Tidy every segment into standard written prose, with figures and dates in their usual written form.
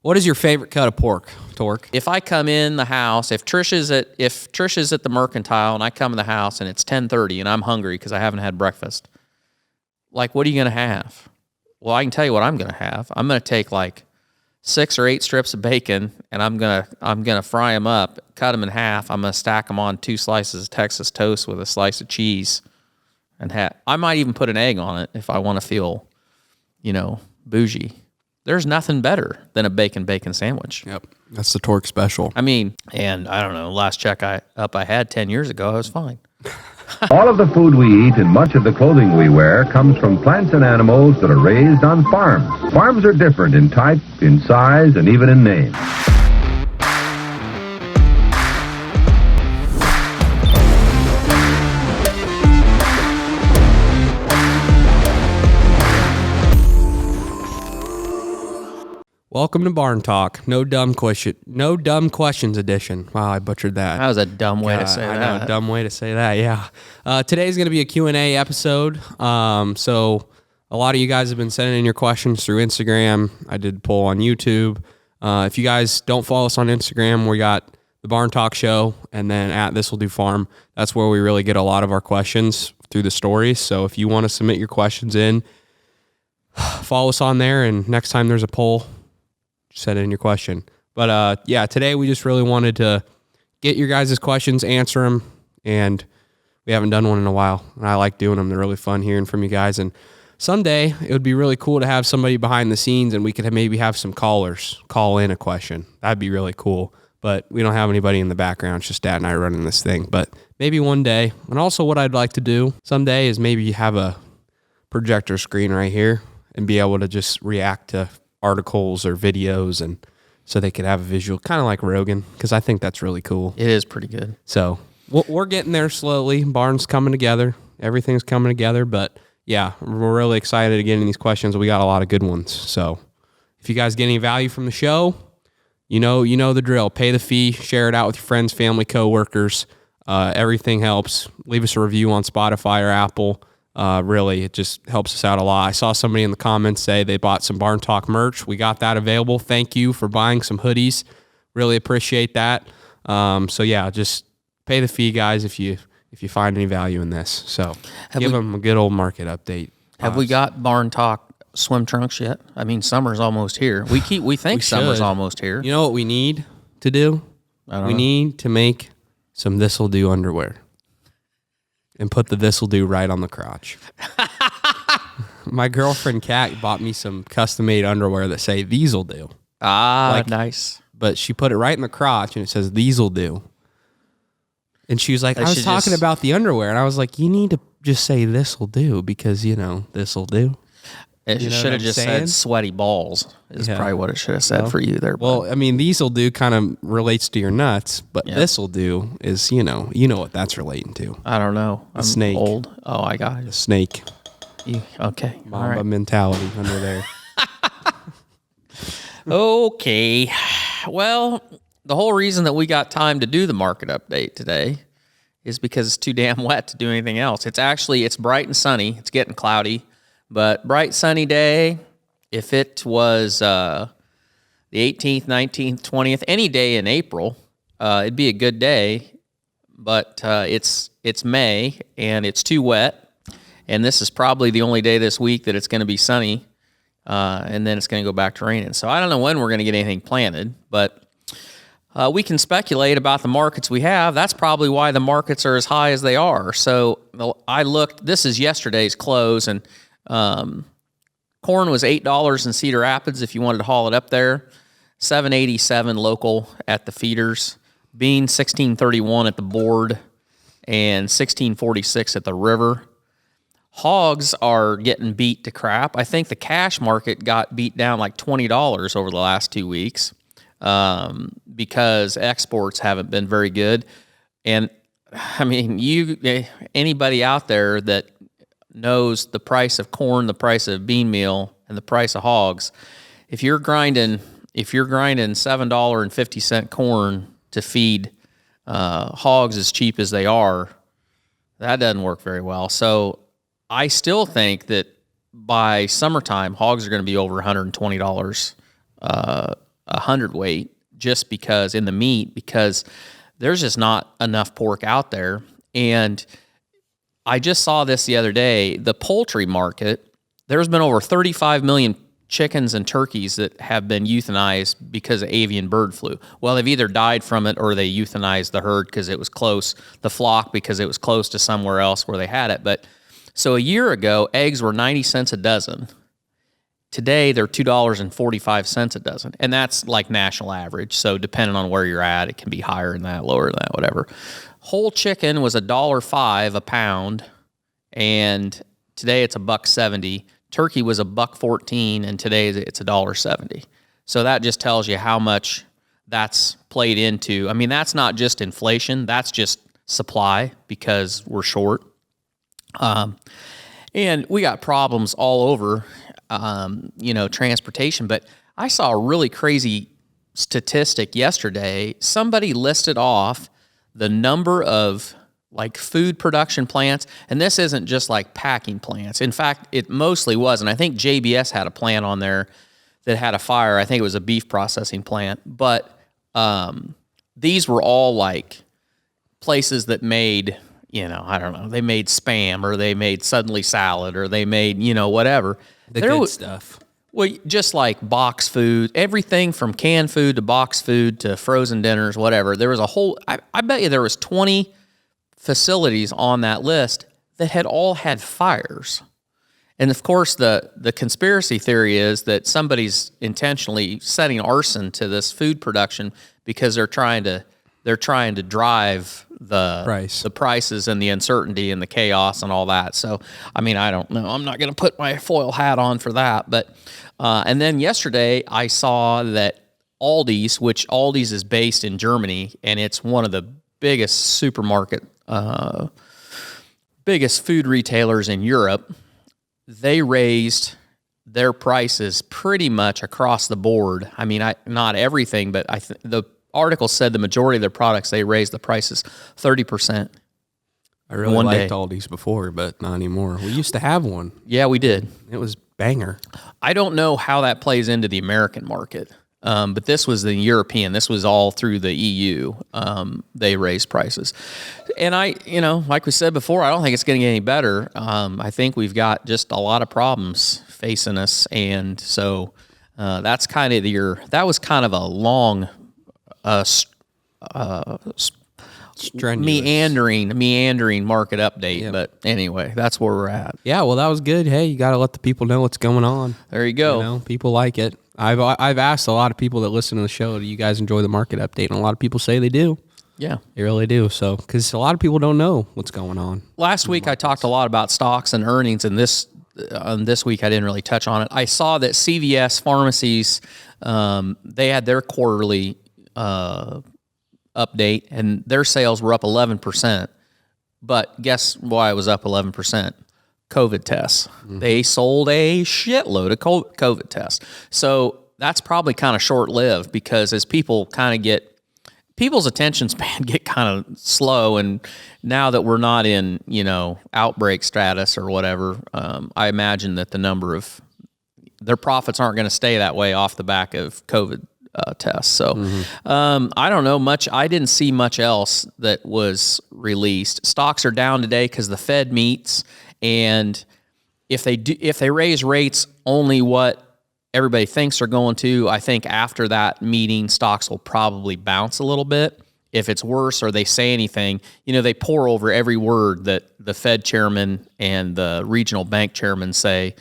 What is your favorite cut of pork, Torque? If I come in the house, if Trish is at the Mercantile and I come in the house and it's 10:30 and I'm hungry because I haven't had breakfast, like, what are you going to have? Well, I can tell you what I'm going to have. I'm going to take like 6 or 8 strips of bacon and I'm gonna fry them up, cut them in half. I'm going to stack them on 2 slices of Texas toast with a slice of cheese, and I might even put an egg on it if I want to feel, bougie. There's nothing better than a bacon sandwich. Yep, that's the Torque special. I mean, and I don't know, last check I had 10 years ago, I was fine. All of the food we eat and much of the clothing we wear comes from plants and animals that are raised on farms. Farms are different in type, in size, and even in name. Welcome to Barn Talk. No dumb questions edition. Wow, I butchered that. That was a dumb way to say that. I know, a dumb way to say that, yeah. Today's going to be a Q&A episode. So a lot of you guys have been sending in your questions through Instagram. I did a poll on YouTube. If you guys don't follow us on Instagram, we got the Barn Talk Show, and then at This Will Do Farm. That's where we really get a lot of our questions through the stories. So if you want to submit your questions in, follow us on there, and next time there's a poll, send in your question. But yeah, today we just really wanted to get your guys' questions, answer them, and we haven't done one in a while. And I like doing them. They're really fun hearing from you guys. And someday it would be really cool to have somebody behind the scenes and we could maybe have some callers call in a question. That'd be really cool. But we don't have anybody in the background. It's just Dad and I running this thing. But maybe one day. And also what I'd like to do someday is maybe have a projector screen right here and be able to just react to articles or videos, and so they could have a visual, kind of like Rogan, because I think that's really cool. It is pretty good. So we're getting there slowly. Barn's coming together. Everything's coming together. But yeah, we're really excited to get in these questions. We got a lot of good ones. So if you guys get any value from the show, you know the drill. Pay the fee, share it out with your friends, family, coworkers. Everything helps. Leave us a review on Spotify or Apple. Really, it just helps us out a lot. I saw somebody in the comments say they bought some Barn Talk merch. We got that available. Thank you for buying some hoodies. Really appreciate that. So yeah, just pay the fee, guys, if you find any value in this. So give them a good old market update. Have we got Barn Talk swim trunks yet? I mean, summer's almost here. We think summer's almost here. You know what we need to do? We need to make some This'll Do underwear. And put the This'll Do right on the crotch. My girlfriend Kat bought me some custom-made underwear that say "These'll do." Nice. But she put it right in the crotch, and it says "These'll do." And she was like, "I was talking about the underwear," and I was like, "You need to just say this'll do because this'll do." It should have just said "sweaty balls." Is probably what it should have said for you there. Well, I mean, these'll do kind of relates to your nuts, but this'll do is you know what that's relating to. I don't know. I'm snake. Old. Oh, I got it. A snake. Okay. Mamba mentality under there. Okay. Well, the whole reason that we got time to do the market update today is because it's too damn wet to do anything else. It's bright and sunny. It's getting cloudy. But bright, sunny day, if it was the 18th, 19th, 20th, any day in April, it'd be a good day. But it's May, and it's too wet. And this is probably the only day this week that it's going to be sunny, and then it's going to go back to raining. So I don't know when we're going to get anything planted, but we can speculate about the markets we have. That's probably why the markets are as high as they are. So I looked. This is yesterday's close, and corn was $8 in Cedar Rapids if you wanted to haul it up there. $7.87 local at the feeders. Beans $16.31 at the board, and $16.46 at the river. Hogs are getting beat to crap. I think the cash market got beat down like $20 over the last 2 weeks because exports haven't been very good. And I mean, anybody out there that knows the price of corn, the price of bean meal, and the price of hogs, if you're grinding $7.50 corn to feed hogs as cheap as they are, that doesn't work very well. So I still think that by summertime, hogs are going to be over $120 a hundredweight just because in the meat, because there's just not enough pork out there. And I just saw this the other day, the poultry market, there's been over 35 million chickens and turkeys that have been euthanized because of avian bird flu. Well, they've either died from it or they euthanized the herd because it was close, the flock because it was close to somewhere else where they had it. But so a year ago, eggs were 90 cents a dozen. Today, they're $2.45 a dozen. And that's like national average. So depending on where you're at, it can be higher than that, lower than that, whatever. Whole chicken was $1.05 a pound, and today it's $1.70. Turkey was $1.14, and today it's $1.70. So that just tells you how much that's played into. I mean, that's not just inflation; that's just supply because we're short, and we got problems all over. Transportation. But I saw a really crazy statistic yesterday. Somebody listed off the number of like food production plants, and this isn't just like packing plants. In fact, it mostly was, and I think JBS had a plant on there that had a fire. I think it was a beef processing plant, but these were all like places that made, I don't know, they made Spam, or they made Suddenly Salad, or they made, whatever. The good stuff. Well, just like box food, everything from canned food to box food to frozen dinners, whatever. There was a whole, I bet you there was 20 facilities on that list that had all had fires. And of course, the conspiracy theory is that somebody's intentionally setting arson to this food production because they're trying to drive the prices and the uncertainty and the chaos and all that. So, I mean, I don't know. I'm not going to put my foil hat on for that. But and then yesterday I saw that Aldi's, which Aldi's is based in Germany, and it's one of the biggest supermarket, biggest food retailers in Europe, they raised their prices pretty much across the board. I mean, not everything, but the article said the majority of their products, they raised the prices 30%. I really liked Aldi's before, but not anymore. We used to have one. Yeah, we did. It was banger. I don't know how that plays into the American market, but this was the European. This was all through the EU. They raised prices. And like we said before, I don't think it's getting any better. I think we've got just a lot of problems facing us. And so that's kind of that was kind of a long, meandering market update. Yep. But anyway, that's where we're at. Yeah, well, that was good. Hey, you got to let the people know what's going on. There you go. People like it. I've asked a lot of people that listen to the show, do you guys enjoy the market update? And a lot of people say they do. Yeah, they really do. So, because a lot of people don't know what's going on. Last week I talked a lot about stocks and earnings, and this week I didn't really touch on it. I saw that CVS pharmacies, they had their quarterly update, and their sales were up 11%. But guess why it was up 11%? COVID tests. Mm-hmm. They sold a shitload of COVID tests. So that's probably kind of short-lived, because as people kind of people's attention span get kind of slow, and now that we're not in, outbreak status or whatever, I imagine that the number of their profits aren't going to stay that way off the back of COVID tests. So I don't know much. I didn't see much else that was released. Stocks are down today because the Fed meets, and if they raise rates only what everybody thinks they're going to, I think after that meeting, stocks will probably bounce a little bit. If it's worse or they say anything, they pour over every word that the Fed chairman and the regional bank chairman say.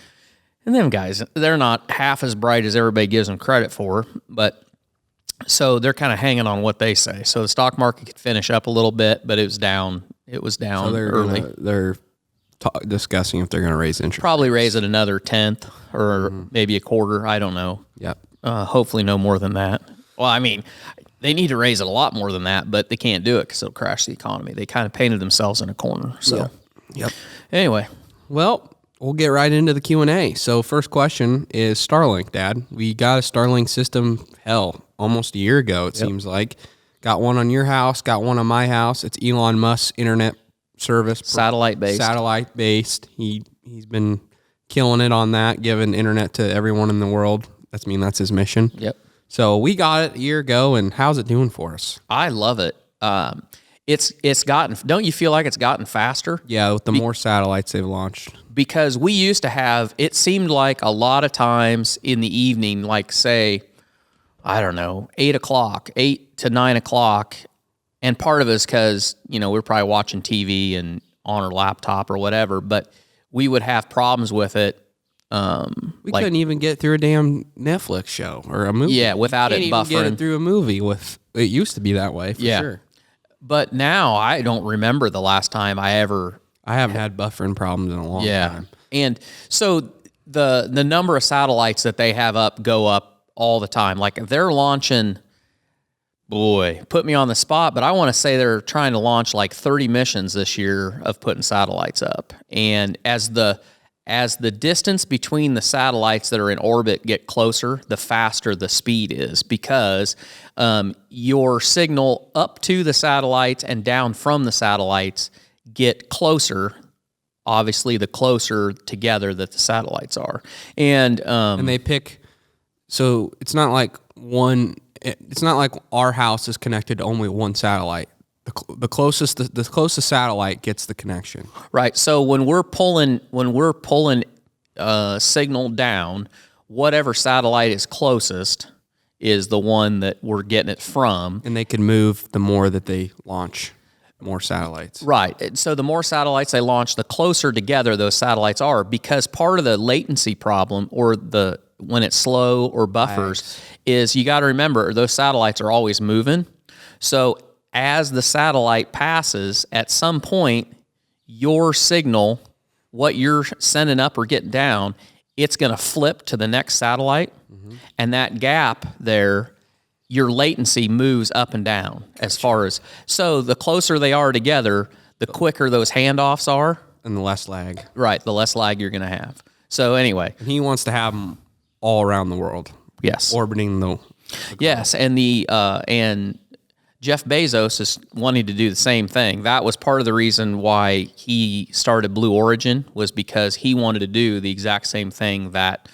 And them guys, they're not half as bright as everybody gives them credit for, but so they're kind of hanging on what they say. So the stock market could finish up a little bit, but it was down. It was down so early. They're discussing if they're going to raise interest. Probably raise it another tenth or maybe a quarter. I don't know. Yep. Hopefully no more than that. Well, I mean, they need to raise it a lot more than that, but they can't do it because it'll crash the economy. They kind of painted themselves in a corner. So, yep. Anyway. Well, we'll get right into the Q&A. So first question is Starlink, Dad. We got a Starlink system, almost a year ago, it seems like. Got one on your house, got one on my house. It's Elon Musk's internet service. Satellite-based. He's been killing it on that, giving internet to everyone in the world. That's his mission. Yep. So we got it a year ago, and how's it doing for us? I love it. It's gotten. Don't you feel like it's gotten faster? Yeah, with the more satellites they've launched. Because we used to have. It seemed like a lot of times in the evening, like say, I don't know, 8 o'clock, 8 to 9 o'clock, and part of it is because we're probably watching TV and on our laptop or whatever, but we would have problems with it. We couldn't even get through a damn Netflix show or a movie. Yeah, without it buffering. Get it through a movie it used to be that way for sure. But now I don't remember the last time I haven't had buffering problems in a long time. And so the number of satellites that they have up go up all the time. Like they're launching, boy, put me on the spot, but I want to say they're trying to launch like 30 missions this year of putting satellites up. And as the distance between the satellites that are in orbit get closer, the faster the speed is, because your signal up to the satellites and down from the satellites get closer. Obviously, the closer together that the satellites are, and they pick. So it's not like our house is connected to only one satellite. The closest satellite gets the connection. Right. So when we're pulling signal down, whatever satellite is closest is the one that we're getting it from. And they can move the more that they launch more satellites. Right. So the more satellites they launch, the closer together those satellites are, because part of the latency problem, or when it's slow or buffers, is you got to remember those satellites are always moving. So as the satellite passes, at some point, your signal, what you're sending up or getting down, it's going to flip to the next satellite. Mm-hmm. And that gap there, your latency moves up and down as far as... So the closer they are together, the quicker those handoffs are. And the less lag. Right, the less lag you're going to have. So anyway. And he wants to have them all around the world. Yes. Orbiting the yes, and Jeff Bezos is wanting to do the same thing. That was part of the reason why he started Blue Origin, was because he wanted to do the exact same thing that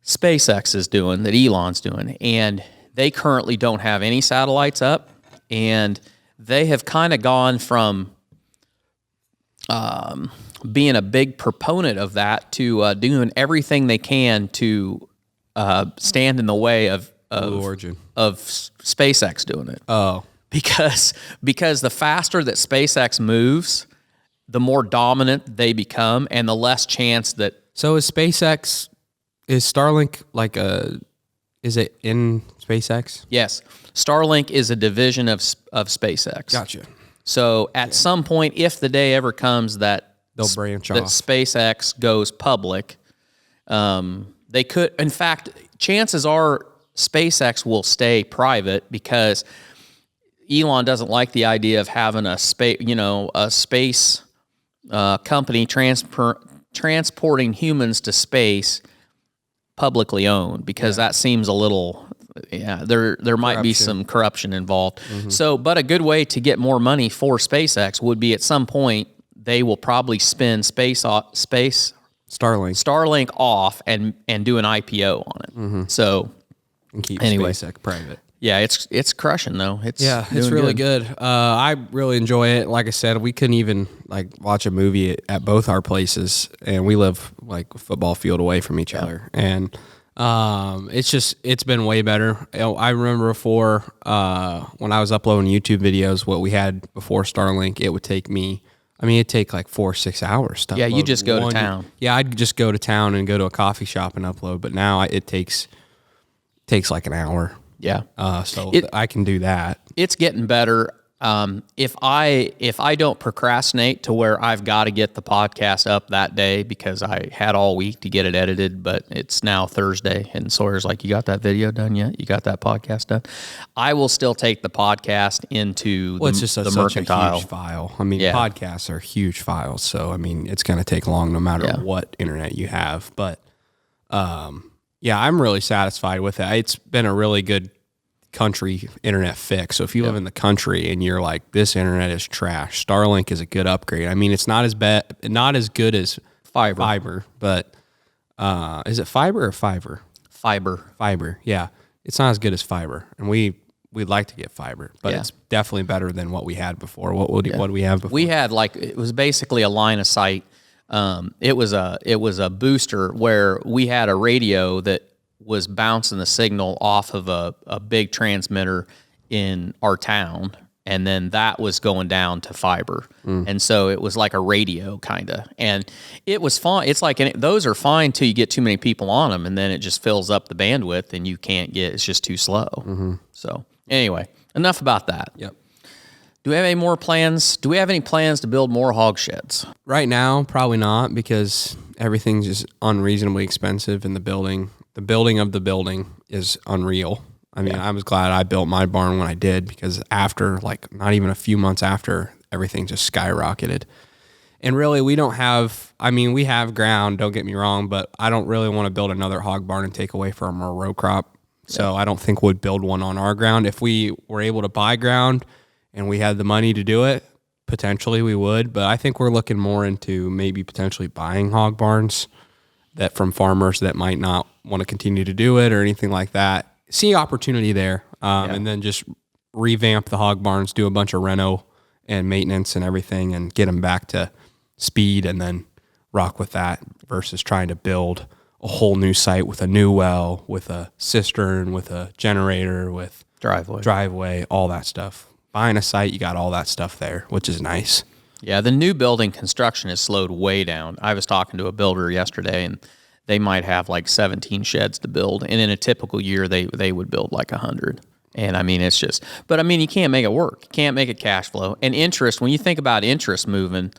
SpaceX is doing, that Elon's doing. And they currently don't have any satellites up, and they have kind of gone from being a big proponent of that to doing everything they can to stand in the way of Blue Origin. Of SpaceX doing it. Oh. Because the faster that SpaceX moves, the more dominant they become, and the less chance that... So is Starlink is it in SpaceX? Yes. Starlink is a division of SpaceX. Gotcha. So at some point, if the day ever comes that they'll branch that off, SpaceX goes public, they could... In fact, chances are SpaceX will stay private, because Elon doesn't like the idea of having a space company transporting humans to space publicly owned, because that seems a little, there might be some corruption involved. Mm-hmm. So, but a good way to get more money for SpaceX would be, at some point they will probably spin Starlink off and do an IPO on it. Mm-hmm. So. And keep SpaceX private. Yeah, it's crushing though. It's really good. I really enjoy it. Like I said, we couldn't even watch a movie at both our places, and we live a football field away from each other. And it's been way better. I remember before, when I was uploading YouTube videos, what we had before Starlink, it would take me. It'd take 4 or 6 hours to upload. You just go to town. Yeah, I'd just go to town and go to a coffee shop and upload. But now it takes an hour. Yeah. So I can do that. It's getting better. If I don't procrastinate to where I've got to get the podcast up that day, because I had all week to get it edited, but it's now Thursday, and Sawyer's like, "You got that video done yet? You got that podcast done?" I will still take the podcast into it's just the such mercantile a huge file. Podcasts are huge files, so it's going to take long no matter what internet you have. But yeah, I'm really satisfied with it. It's been a really good country internet fix. So if you live in the country and you're like, this internet is trash, Starlink is a good upgrade. It's not as good as fiber, but is it fiber or fiber? Fiber. Fiber, yeah. it's not as good as fiber, and we'd like to get fiber, but Yeah. it's definitely better than what we had before. What do we have before? We had it was basically a line of sight. It was a booster where we had a radio that was bouncing the signal off of a big transmitter in our town, and then that was going down to fiber. And so it was like a radio kind of, and it was fine. It's like, those are fine till you get too many people on them, and then it just fills up the bandwidth and you can't it's just too slow. So anyway, enough about that. Yep. Do we have any more plans? Do we have any plans to build more hog sheds? Right now, probably not, because everything's just unreasonably expensive, and the building of the building is unreal. I mean, I was glad I built my barn when I did, because after, like, not even a few months after, everything just skyrocketed. And really, we have ground, don't get me wrong, but I don't really want to build another hog barn and take away from our row crop. So I don't think we'd build one on our ground. If we were able to buy ground and we had the money to do it, potentially we would. But I think we're looking more into maybe potentially buying hog barns that from farmers that might not want to continue to do it or anything like that. See opportunity there, and then just revamp the hog barns, do a bunch of reno and maintenance and everything, and get them back to speed, and then rock with that versus trying to build a whole new site with a new well, with a cistern, with a generator, with driveway, all that stuff. Buying a site, you got all that stuff there, which is nice. Yeah, the new building construction has slowed way down. I was talking to a builder yesterday, and they might have like 17 sheds to build, and in a typical year, they would build like 100. And I mean, it's just, but I mean, you can't make it work. You can't make it cash flow. And interest, when you think about interest moving,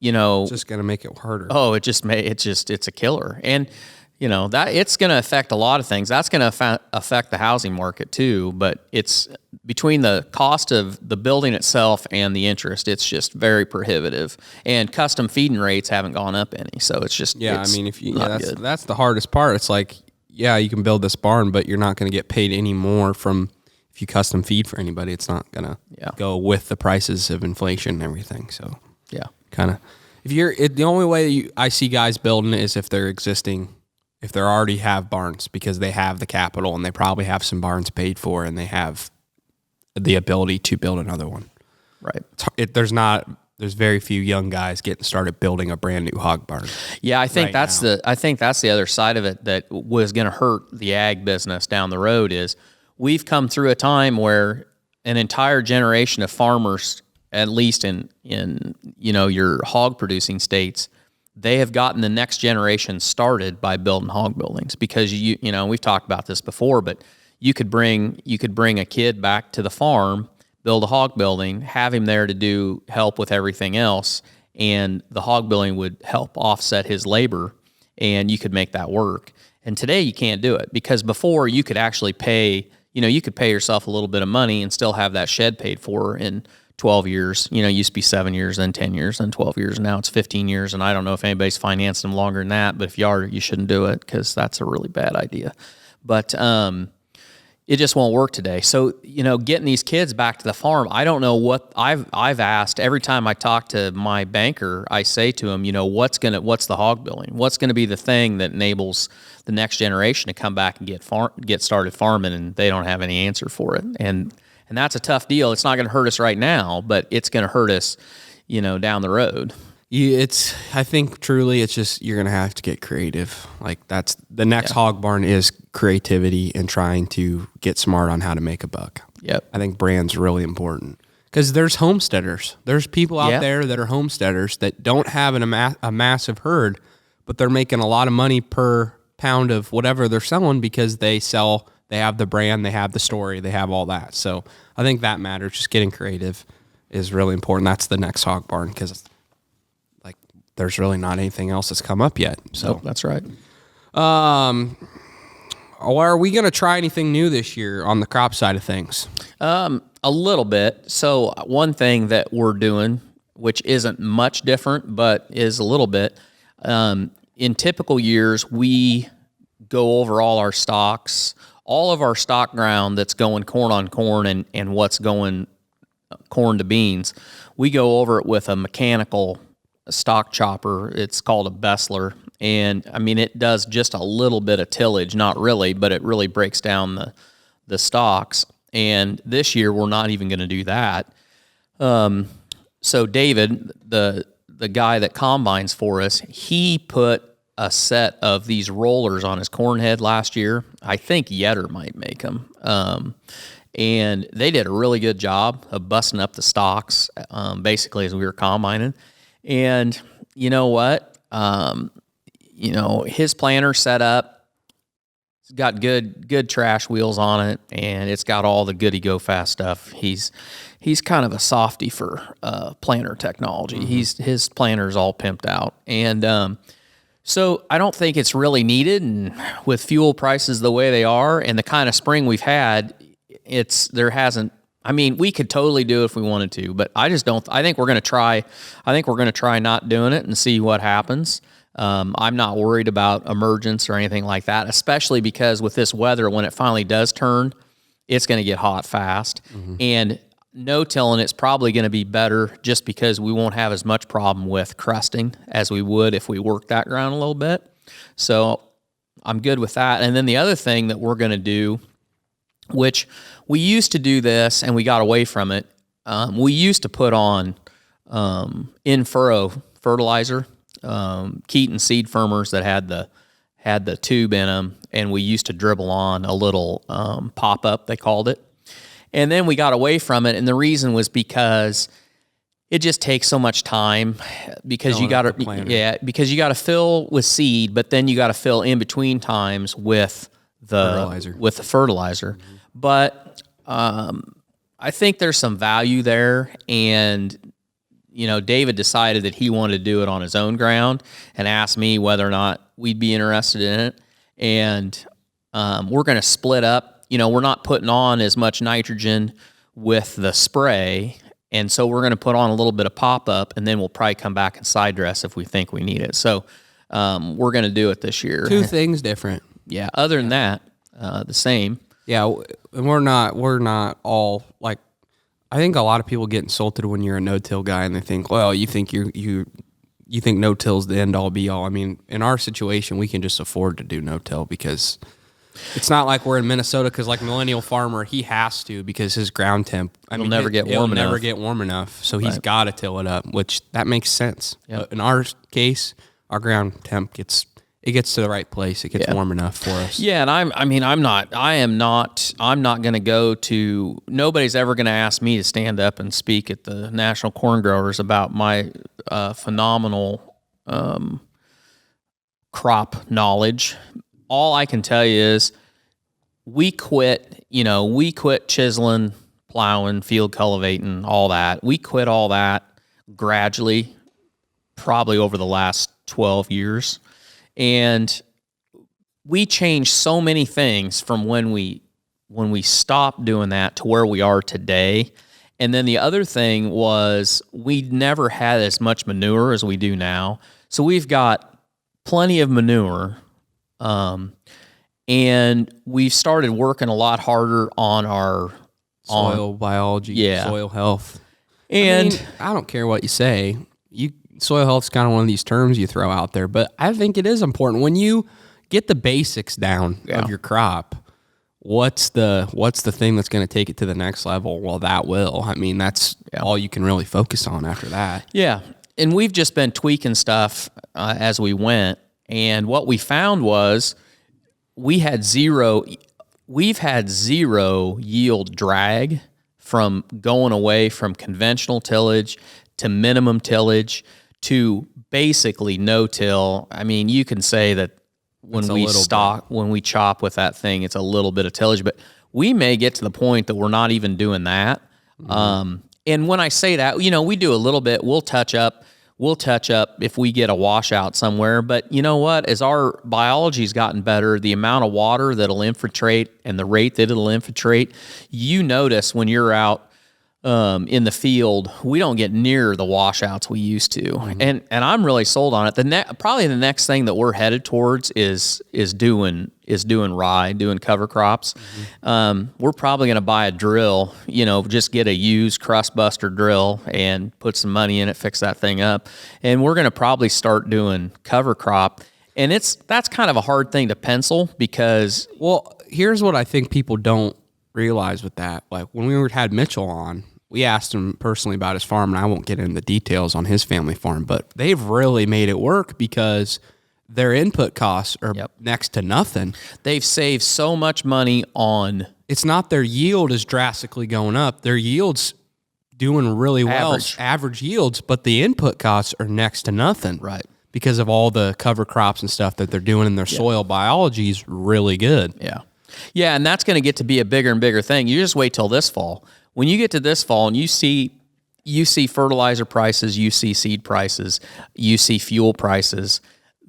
It's just going to make it harder. Oh, it's a killer. And, that it's going to affect a lot of things. That's going to affect the housing market too, but it's between the cost of the building itself and the interest, it's just very prohibitive. And custom feeding rates haven't gone up any. So it's just, that's the hardest part. It's like, you can build this barn, but you're not going to get paid any more from, if you custom feed for anybody, it's not going to go with the prices of inflation and everything. So kind of, the only way I see guys building is if they're existing, if they already have barns, because they have the capital and they probably have some barns paid for and they have the ability to build another one. Right. There's very few young guys getting started building a brand new hog barn. Yeah, I think that's the other side of it that was going to hurt the ag business down the road. Is we've come through a time where an entire generation of farmers, at least in your hog producing states, they have gotten the next generation started by building hog buildings, because we've talked about this before, but you could bring a kid back to the farm, build a hog building, have him there to help with everything else, and the hog building would help offset his labor, and you could make that work. And today you can't do it, because before you could actually pay yourself a little bit of money and still have that shed paid for in 12 years. It used to be 7 years, then 10 years, then 12 years, and now it's 15 years. And I don't know if anybody's financing them longer than that, but if you are, you shouldn't do it, because that's a really bad idea. But it just won't work today. So, getting these kids back to the farm, I don't know what I've asked. Every time I talk to my banker, I say to him, what's the hog building? What's going to be the thing that enables the next generation to come back and get started farming? And they don't have any answer for it. And that's a tough deal. It's not going to hurt us right now, but it's going to hurt us, down the road. I think truly it's just, you're going to have to get creative. Like, that's the next hog barn is creativity and trying to get smart on how to make a buck. Yep. I think brand's really important, because there's homesteaders. There's people out there that are homesteaders that don't have a massive herd, but they're making a lot of money per pound of whatever they're selling, because they have the brand, they have the story, they have all that. So I think that matters. Just getting creative is really important. That's the next hog barn, because there's really not anything else that's come up yet. So Nope, that's right. Are we going to try anything new this year on the crop side of things? A little bit. So one thing that we're doing, which isn't much different, but is a little bit, in typical years, we go over all our stocks, all of our stock ground that's going corn on corn and what's going corn to beans. We go over it with a mechanical stock chopper. It's called a Bessler. And I mean, it does just a little bit of tillage, not really, but it really breaks down the stalks. And this year we're not even going to do that. So David, the guy that combines for us, he put a set of these rollers on his corn head last year. I think Yetter might make them. And they did a really good job of busting up the stalks, basically as we were combining. And you know what? His planter set up. It's got good trash wheels on it, and it's got all the goody go fast stuff. He's kind of a softy for planter technology. Mm-hmm. His planter's all pimped out, and so I don't think it's really needed. And with fuel prices the way they are, and the kind of spring we've had, we could totally do it if we wanted to, but I just don't. I think we're going to try. I think we're going to try not doing it and see what happens. I'm not worried about emergence or anything like that, especially because with this weather, when it finally does turn, it's going to get hot fast. Mm-hmm. And no-tilling it's probably going to be better just because we won't have as much problem with crusting as we would if we worked that ground a little bit. So I'm good with that. And then the other thing that we're going to do, which we used to do this and we got away from it, we used to put on in-furrow fertilizer, Keaton seed firmers that had the tube in them, and we used to dribble on a little pop-up, they called it. And then we got away from it, and the reason was because it just takes so much time because you got to fill with seed, but then you got to fill in between times with the fertilizer. Mm-hmm. But I think there's some value there, and David decided that he wanted to do it on his own ground and asked me whether or not we'd be interested in it. And we're going to split up. We're not putting on as much nitrogen with the spray, and so we're going to put on a little bit of pop-up, and then we'll probably come back and side dress if we think we need it. So we're going to do it this year. Two things different. Yeah. Other than that, the same. Yeah. And we're not all like. I think a lot of people get insulted when you're a no-till guy, and they think, well, you think you think no-till's the end-all be-all. I mean, in our situation, we can just afford to do no-till because it's not like we're in Minnesota. Because like Millennial Farmer, he has to because his ground temp. It'll never get warm enough, so he's got to till it up, which that makes sense. Yep. In our case, our ground temp gets to the right place. It gets warm enough for us. Yeah, and I'm not going to go to. Nobody's ever going to ask me to stand up and speak at the National Corn Growers about my phenomenal crop knowledge. All I can tell you is we quit chiseling, plowing, field cultivating, all that. We quit all that gradually, probably over the last 12 years. And we changed so many things from when we stopped doing that to where we are today. And then the other thing was we never had as much manure as we do now. So we've got plenty of manure. And we've started working a lot harder on our soil biology, soil health. And I don't care what you say. Soil health is kind of one of these terms you throw out there, but I think it is important when you get the basics down of your crop. What's the thing that's going to take it to the next level? Well, that will. That's all you can really focus on after that. Yeah, and we've just been tweaking stuff as we went, and what we found was we've had zero yield drag from going away from conventional tillage to minimum tillage to basically no-till. You can say that when we chop with that thing, it's a little bit of tillage, but we may get to the point that we're not even doing that. Mm-hmm. And when I say that, we do a little bit. We'll touch up if we get a washout somewhere. But you know what? As our biology's gotten better, the amount of water that'll infiltrate and the rate that it'll infiltrate, you notice when you're out in the field, we don't get near the washouts we used to. Mm-hmm. And I'm really sold on it. Probably the next thing that we're headed towards is doing rye, doing cover crops. Mm-hmm. We're probably going to buy a drill, just get a used crust buster drill and put some money in it, fix that thing up. And we're going to probably start doing cover crop. And that's kind of a hard thing to pencil because, well, here's what I think people don't realize with that, like when we had Mitchell on, we asked him personally about his farm, and I won't get into the details on his family farm, but they've really made it work because their input costs are next to nothing. They've saved so much money on... It's not their yield is drastically going up. Their yield's doing really well, average yields, but the input costs are next to nothing. Right. Because of all the cover crops and stuff that they're doing, and their soil biology is really good. Yeah. Yeah, and that's going to get to be a bigger and bigger thing. You just wait till this fall. When you get to this fall and you see fertilizer prices, you see seed prices, you see fuel prices,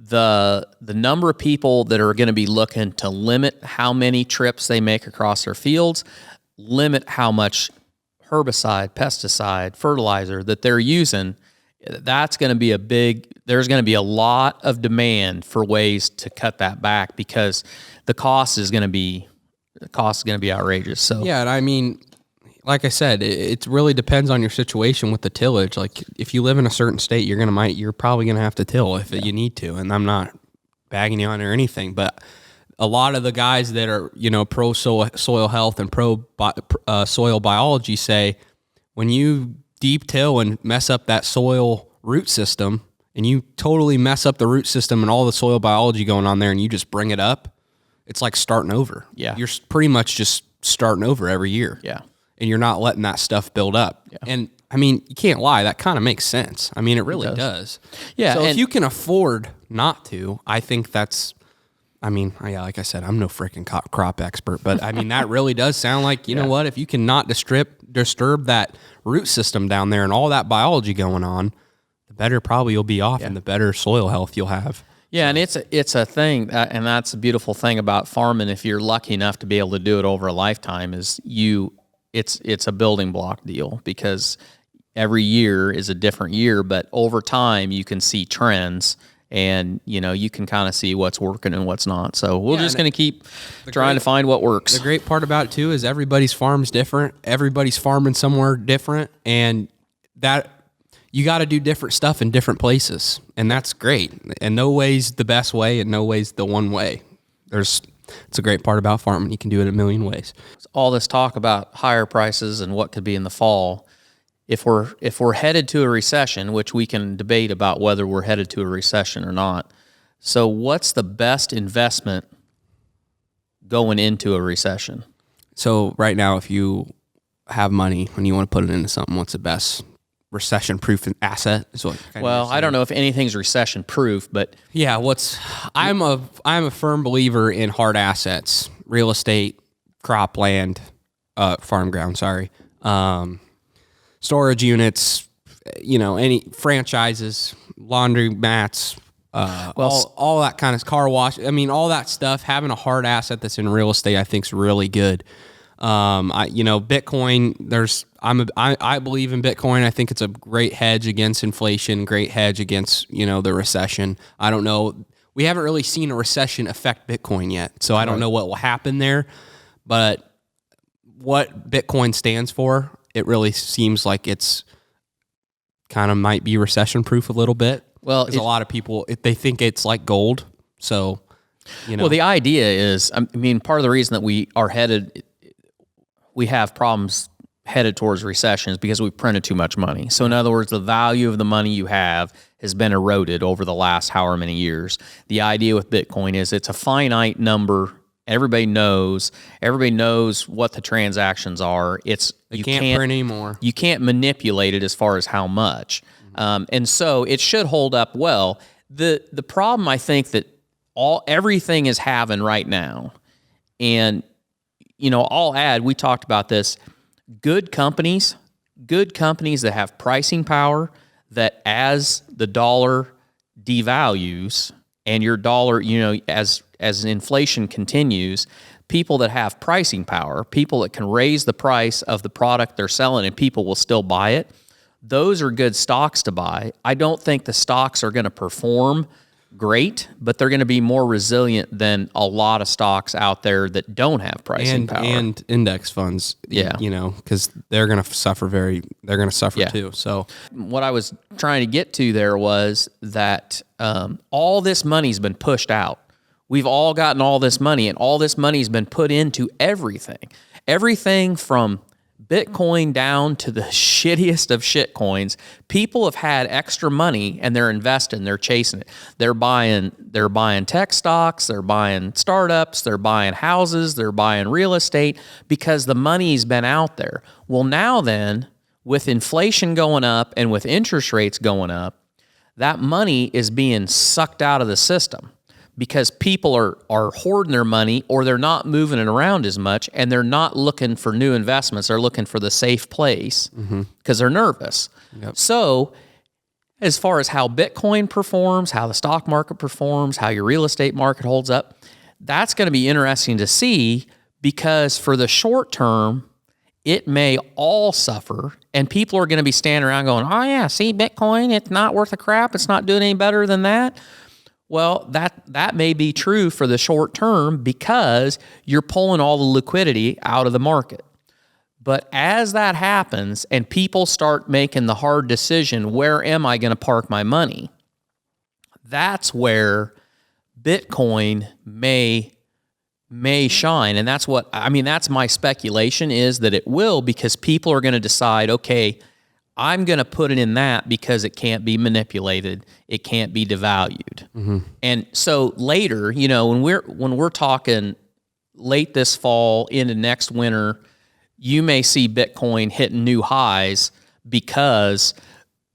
the number of people that are going to be looking to limit how many trips they make across their fields, limit how much herbicide, pesticide, fertilizer that they're using, that's going to be there's going to be a lot of demand for ways to cut that back because the cost is going to be outrageous. So yeah, and I mean, like I said, it really depends on your situation with the tillage. Like if you live in a certain state, you're probably gonna have to till if you need to. And I'm not bagging you on or anything, but a lot of the guys that are pro soil health and pro soil biology say when you deep till and mess up that soil root system, and you totally mess up the root system and all the soil biology going on there, and you just bring it up, it's like starting over. Yeah, you're pretty much just starting over every year. Yeah. And you're not letting that stuff build up. Yeah. And I mean, you can't lie. That kind of makes sense. I mean, it really does. Yeah. So if you can afford not to, I think that's, like I said, I'm no freaking crop expert, but I mean, that really does sound like, you know what, if you can not disturb that root system down there and all that biology going on, the better probably you'll be off and the better soil health you'll have. Yeah, and it's a thing, and that's a beautiful thing about farming. If you're lucky enough to be able to do it over a lifetime, it's a building block deal because every year is a different year, but over time you can see trends and you can kind of see what's working and what's not. So we're just going to keep trying to find what works. The great part about it too is everybody's farm's different. Everybody's farming somewhere different, and that you got to do different stuff in different places, and that's great. And no way's the best way, and no way's the one way. It's a great part about farming. You can do it a million ways. All this talk about higher prices and what could be in the fall, if we're headed to a recession, which we can debate about whether we're headed to a recession or not. So what's the best investment going into a recession? So right now, if you have money and you want to put it into something, what's the best recession-proof asset? I don't know if anything's recession-proof, but yeah, I'm a firm believer in hard assets, real estate, cropland, farm ground. Storage units, any franchises, laundry mats, all that kind of car wash. I mean, all that stuff. Having a hard asset that's in real estate, I think, is really good. Bitcoin. I believe in Bitcoin. I think it's a great hedge against inflation, great hedge against the recession. I don't know. We haven't really seen a recession affect Bitcoin yet, so I don't know what will happen there. But what Bitcoin stands for, it really seems like it's kind of might be recession proof a little bit. Well, because a lot of people they think it's like gold. So, Well, the idea is, part of the reason that we have problems headed towards recession is because we printed too much money. So in other words, the value of the money you have has been eroded over the last however many years. The idea with Bitcoin is it's a finite number. Everybody knows what the transactions are. You can't print anymore. You can't manipulate it as far as how much. And so it should hold up well. The problem I think that everything is having right now, and I'll add, we talked about this, good companies that have pricing power, that as the dollar devalues and your dollar, as inflation continues, people that have pricing power, people that can raise the price of the product they're selling and people will still buy it, those are good stocks to buy. I don't think the stocks are going to perform great, but they're going to be more resilient than a lot of stocks out there that don't have pricing power. And index funds, because they're going to suffer too. So what I was trying to get to there was that all this money's been pushed out. We've all gotten all this money, and all this money's been put into everything. everything from Bitcoin down to the shittiest of shit coins, people have had extra money and they're investing, they're chasing it. They're buying tech stocks, they're buying startups, they're buying houses, they're buying real estate because the money's been out there. Well, now then, with inflation going up and with interest rates going up, that money is being sucked out of the system because people are hoarding their money or they're not moving it around as much and they're not looking for new investments. They're looking for the safe place because they're nervous. Yep. So as far as how Bitcoin performs, how the stock market performs, how your real estate market holds up, that's going to be interesting to see because for the short term, it may all suffer and people are going to be standing around going, oh yeah, see Bitcoin, it's not worth a crap. It's not doing any better than that. Well, that may be true for the short term because you're pulling all the liquidity out of the market. But as that happens and people start making the hard decision, where am I going to park my money? That's where Bitcoin may shine. And that's that's my speculation is that it will because people are going to decide, okay, I'm going to put it in that because it can't be manipulated. It can't be devalued. And so later, when we're talking late this fall into next winter, you may see Bitcoin hitting new highs because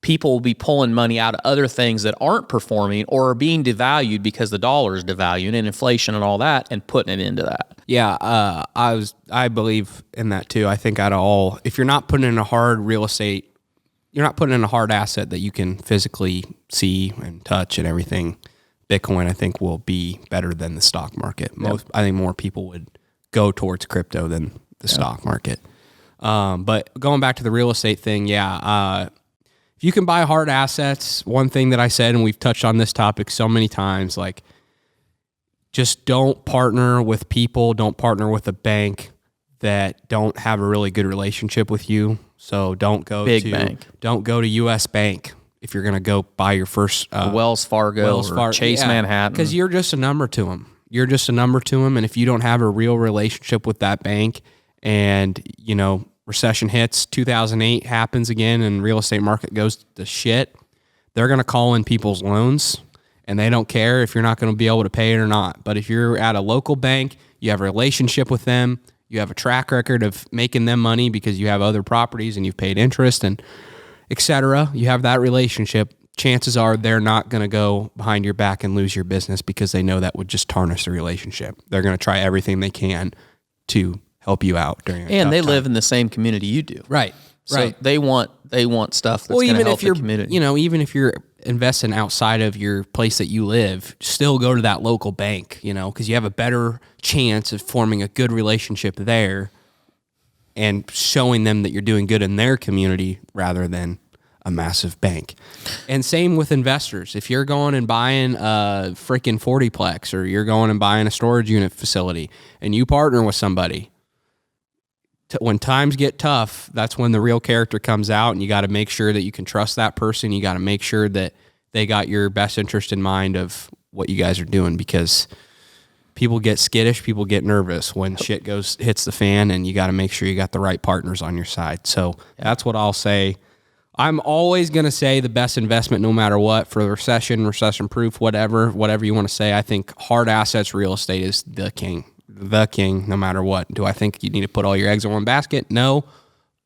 people will be pulling money out of other things that aren't performing or are being devalued because the dollar is devaluing and inflation and all that and putting it into that. Yeah, I believe in that too. I think out of all, if you're not putting in a hard real estate, you're not putting in a hard asset that you can physically see and touch and everything, Bitcoin I think will be better than the stock market. I think more people would go towards crypto than the stock market. But going back to the real estate thing, if you can buy hard assets, one thing that I said, and we've touched on this topic so many times, like just don't partner with people, don't partner with a bank that don't have a really good relationship with you. So don't go to US Bank if you're going to go buy your first Wells Fargo or Chase Manhattan. Because you're just a number to them. You're just a number to them. And if you don't have a real relationship with that bank and, recession hits, 2008 happens again and real estate market goes to shit, they're going to call in people's loans and they don't care if you're not going to be able to pay it or not. But if you're at a local bank, you have a relationship with them, you have a track record of making them money because you have other properties and you've paid interest and et cetera, you have that relationship, chances are they're not going to go behind your back and lose your business because they know that would just tarnish the relationship. They're going to try everything they can to help you out during a and they tough time. Live in the same community you do. Right. So they want stuff that's going to help the community. Even if you're investing outside of your place that you live, still go to that local bank, because you have a better chance of forming a good relationship there and showing them that you're doing good in their community rather than a massive bank. And same with investors. If you're going and buying a freaking 40-plex or you're going and buying a storage unit facility and you partner with somebody, when times get tough, that's when the real character comes out, and you got to make sure that you can trust that person. You got to make sure that they got your best interest in mind of what you guys are doing, because people get skittish, people get nervous when shit hits the fan, and you got to make sure you got the right partners on your side. So that's what I'll say. I'm always going to say the best investment no matter what for the recession proof, whatever you want to say. I think hard assets, real estate is the king no matter what. Do I think you need to put all your eggs in one basket? No,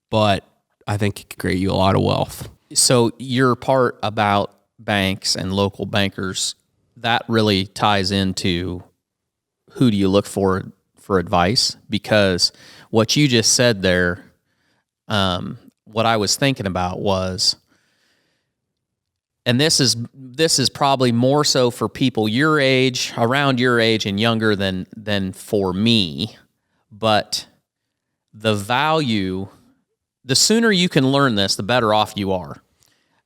but I think it could create you a lot of wealth. So your part about banks and local bankers, that really ties into who do you look for advice? Because what you just said there, what I was thinking about was, and this is probably more so for people your age, around your age and younger than for me, but the value, the sooner you can learn this, the better off you are.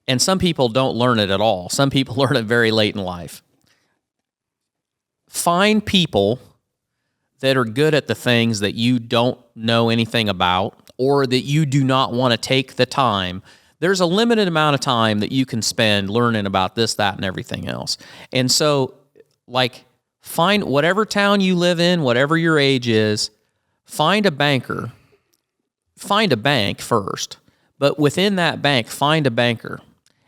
And some people don't learn it at all. Some people learn it very late in life. Find people that are good at the things that you don't know anything about or that you do not want to take the time. There's a limited amount of time that you can spend learning about this, that, and everything else. And so, find whatever town you live in, whatever your age is, find a banker find a bank first, but within that bank, find a banker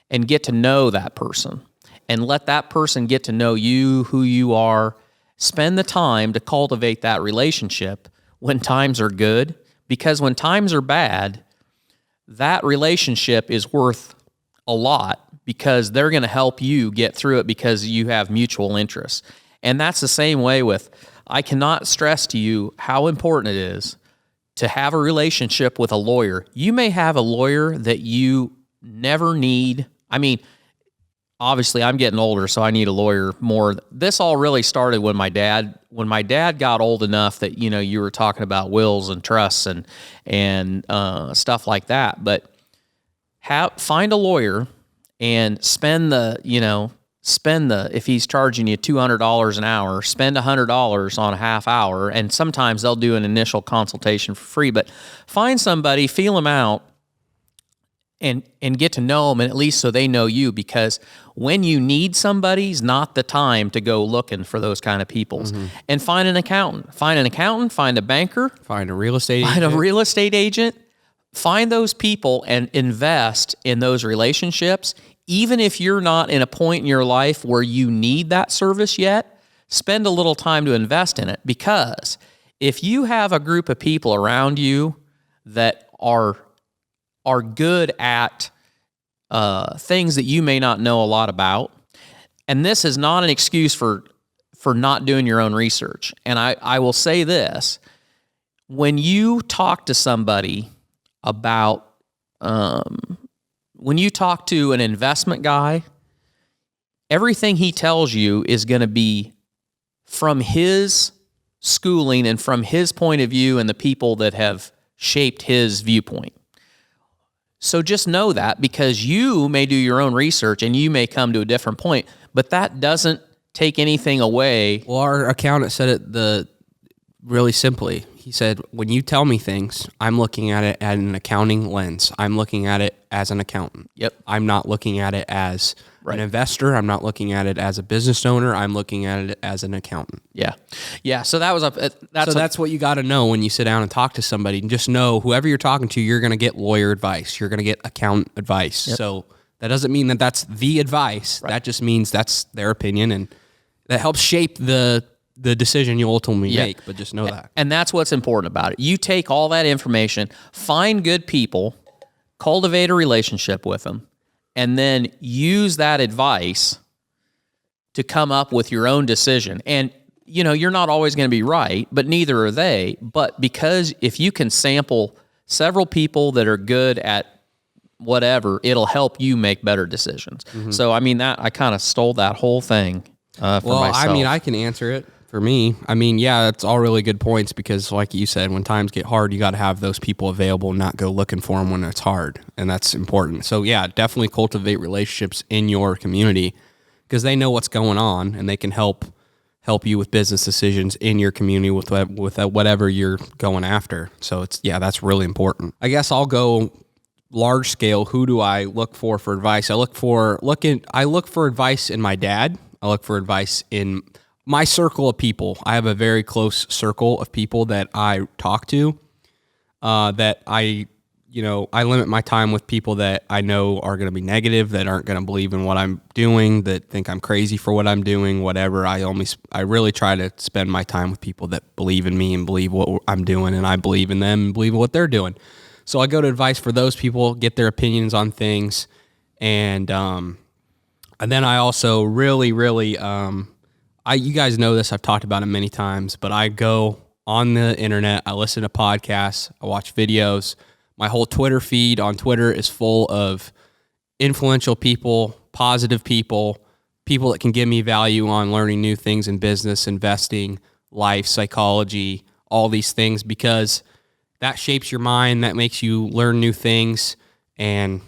and get to know that person and let that person get to know you, who you are. Spend the time to cultivate that relationship when times are good, because when times are bad, that relationship is worth a lot because they're going to help you get through it because you have mutual interests. And that's the same way with, I cannot stress to you how important it is to have a relationship with a lawyer. You may have a lawyer that you never need. I mean, obviously I'm getting older, so I need a lawyer more. This all really started when my dad got old enough that, you know, you were talking about wills and trusts and stuff like that. But find a lawyer and spend the, if he's charging you $200 an hour, spend $100 on a half hour. And sometimes they'll do an initial consultation for free, but find somebody, feel them out, and get to know them, and at least so they know you, because when you need somebody's not the time to go looking for those kind of people. Mm-hmm. And find an accountant, find a banker, find a real estate agent, find those people and invest in those relationships. Even if you're not in a point in your life where you need that service yet, spend a little time to invest in it, because if you have a group of people around you that are good at things that you may not know a lot about. And this is not an excuse for not doing your own research. And I will say this, when you talk to somebody about, when you talk to an investment guy, everything he tells you is going to be from his schooling and from his point of view and the people that have shaped his viewpoint. So just know that, because you may do your own research and you may come to a different point, but that doesn't take anything away. Well, our accountant said it really simply. He said, when you tell me things, I'm looking at it at an accounting lens. I'm looking at it as an accountant. Yep. I'm not looking at it as an investor. I'm not looking at it as a business owner. I'm looking at it as an accountant. Yeah. Yeah. So that's what you got to know when you sit down and talk to somebody. And just know whoever you're talking to, you're going to get lawyer advice. You're going to get accountant advice. Yep. So that doesn't mean that that's the advice. Right. That just means that's their opinion, and that helps shape the decision you ultimately make. But just know that. And that's what's important about it. You take all that information, find good people, cultivate a relationship with them, and then use that advice to come up with your own decision. And, you're not always going to be right, but neither are they. But because if you can sample several people that are good at whatever, it'll help you make better decisions. Mm-hmm. So, I kind of stole that whole thing for myself. I can answer it. For me, it's all really good points, because like you said, when times get hard, you got to have those people available and not go looking for them when it's hard. And that's important. So yeah, definitely cultivate relationships in your community, because they know what's going on and they can help you with business decisions in your community with whatever you're going after. So that's really important. I guess I'll go large scale. Who do I look for advice? I look for advice in my dad. I look for advice in my circle of people. I have a very close circle of people that I talk to, that I limit my time with people that I know are going to be negative, that aren't going to believe in what I'm doing, that think I'm crazy for what I'm doing, whatever. I really try to spend my time with people that believe in me and believe what I'm doing, and I believe in them and believe in what they're doing. So I go to advice for those people, get their opinions on things, and then I also really, you guys know this, I've talked about it many times, but I go on the internet, I listen to podcasts, I watch videos. My whole Twitter feed on Twitter is full of influential people, positive people that can give me value on learning new things in business, investing, life, psychology, all these things, because that shapes your mind, that makes you learn new things. And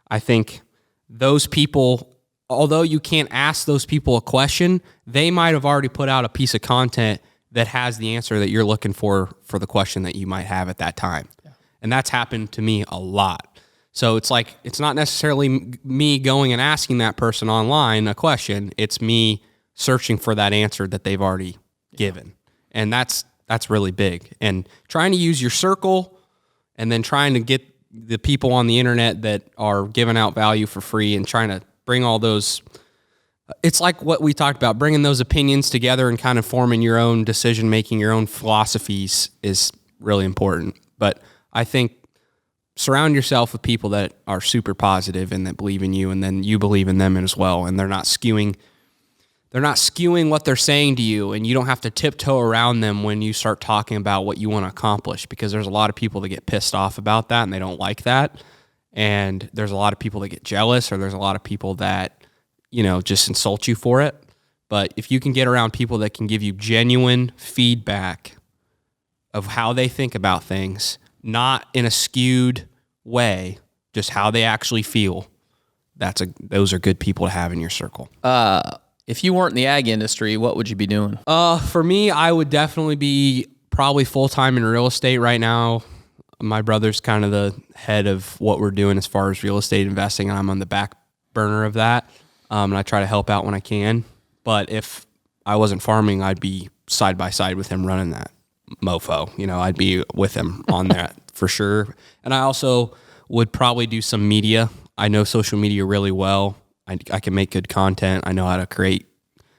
I think those people, although you can't ask those people a question, they might have already put out a piece of content that has the answer that you're looking for the question that you might have at that time. Yeah. And that's happened to me a lot. So it's like, it's not necessarily me going and asking that person online a question. It's me searching for that answer that they've already given. And that's really big. And trying to use your circle and then trying to get the people on the internet that are giving out value for free and trying to bring all those. It's like what we talked about, bringing those opinions together and kind of forming your own decision making, your own philosophies is really important. But I think surround yourself with people that are super positive and that believe in you, and then you believe in them as well, and they're not skewing what they're saying to you, and you don't have to tiptoe around them when you start talking about what you want to accomplish, because there's a lot of people that get pissed off about that and they don't like that. And there's a lot of people that get jealous, or there's a lot of people that, just insult you for it. But if you can get around people that can give you genuine feedback of how they think about things, not in a skewed way, just how they actually feel, those are good people to have in your circle. If you weren't in the ag industry, what would you be doing? For me, I would definitely be probably full-time in real estate right now. My brother's kind of the head of what we're doing as far as real estate investing, and I'm on the back burner of that. And I try to help out when I can. But if I wasn't farming, I'd be side by side with him running that mofo. I'd be with him on that for sure. And I also would probably do some media. I know social media really well. I can make good content. I know how to create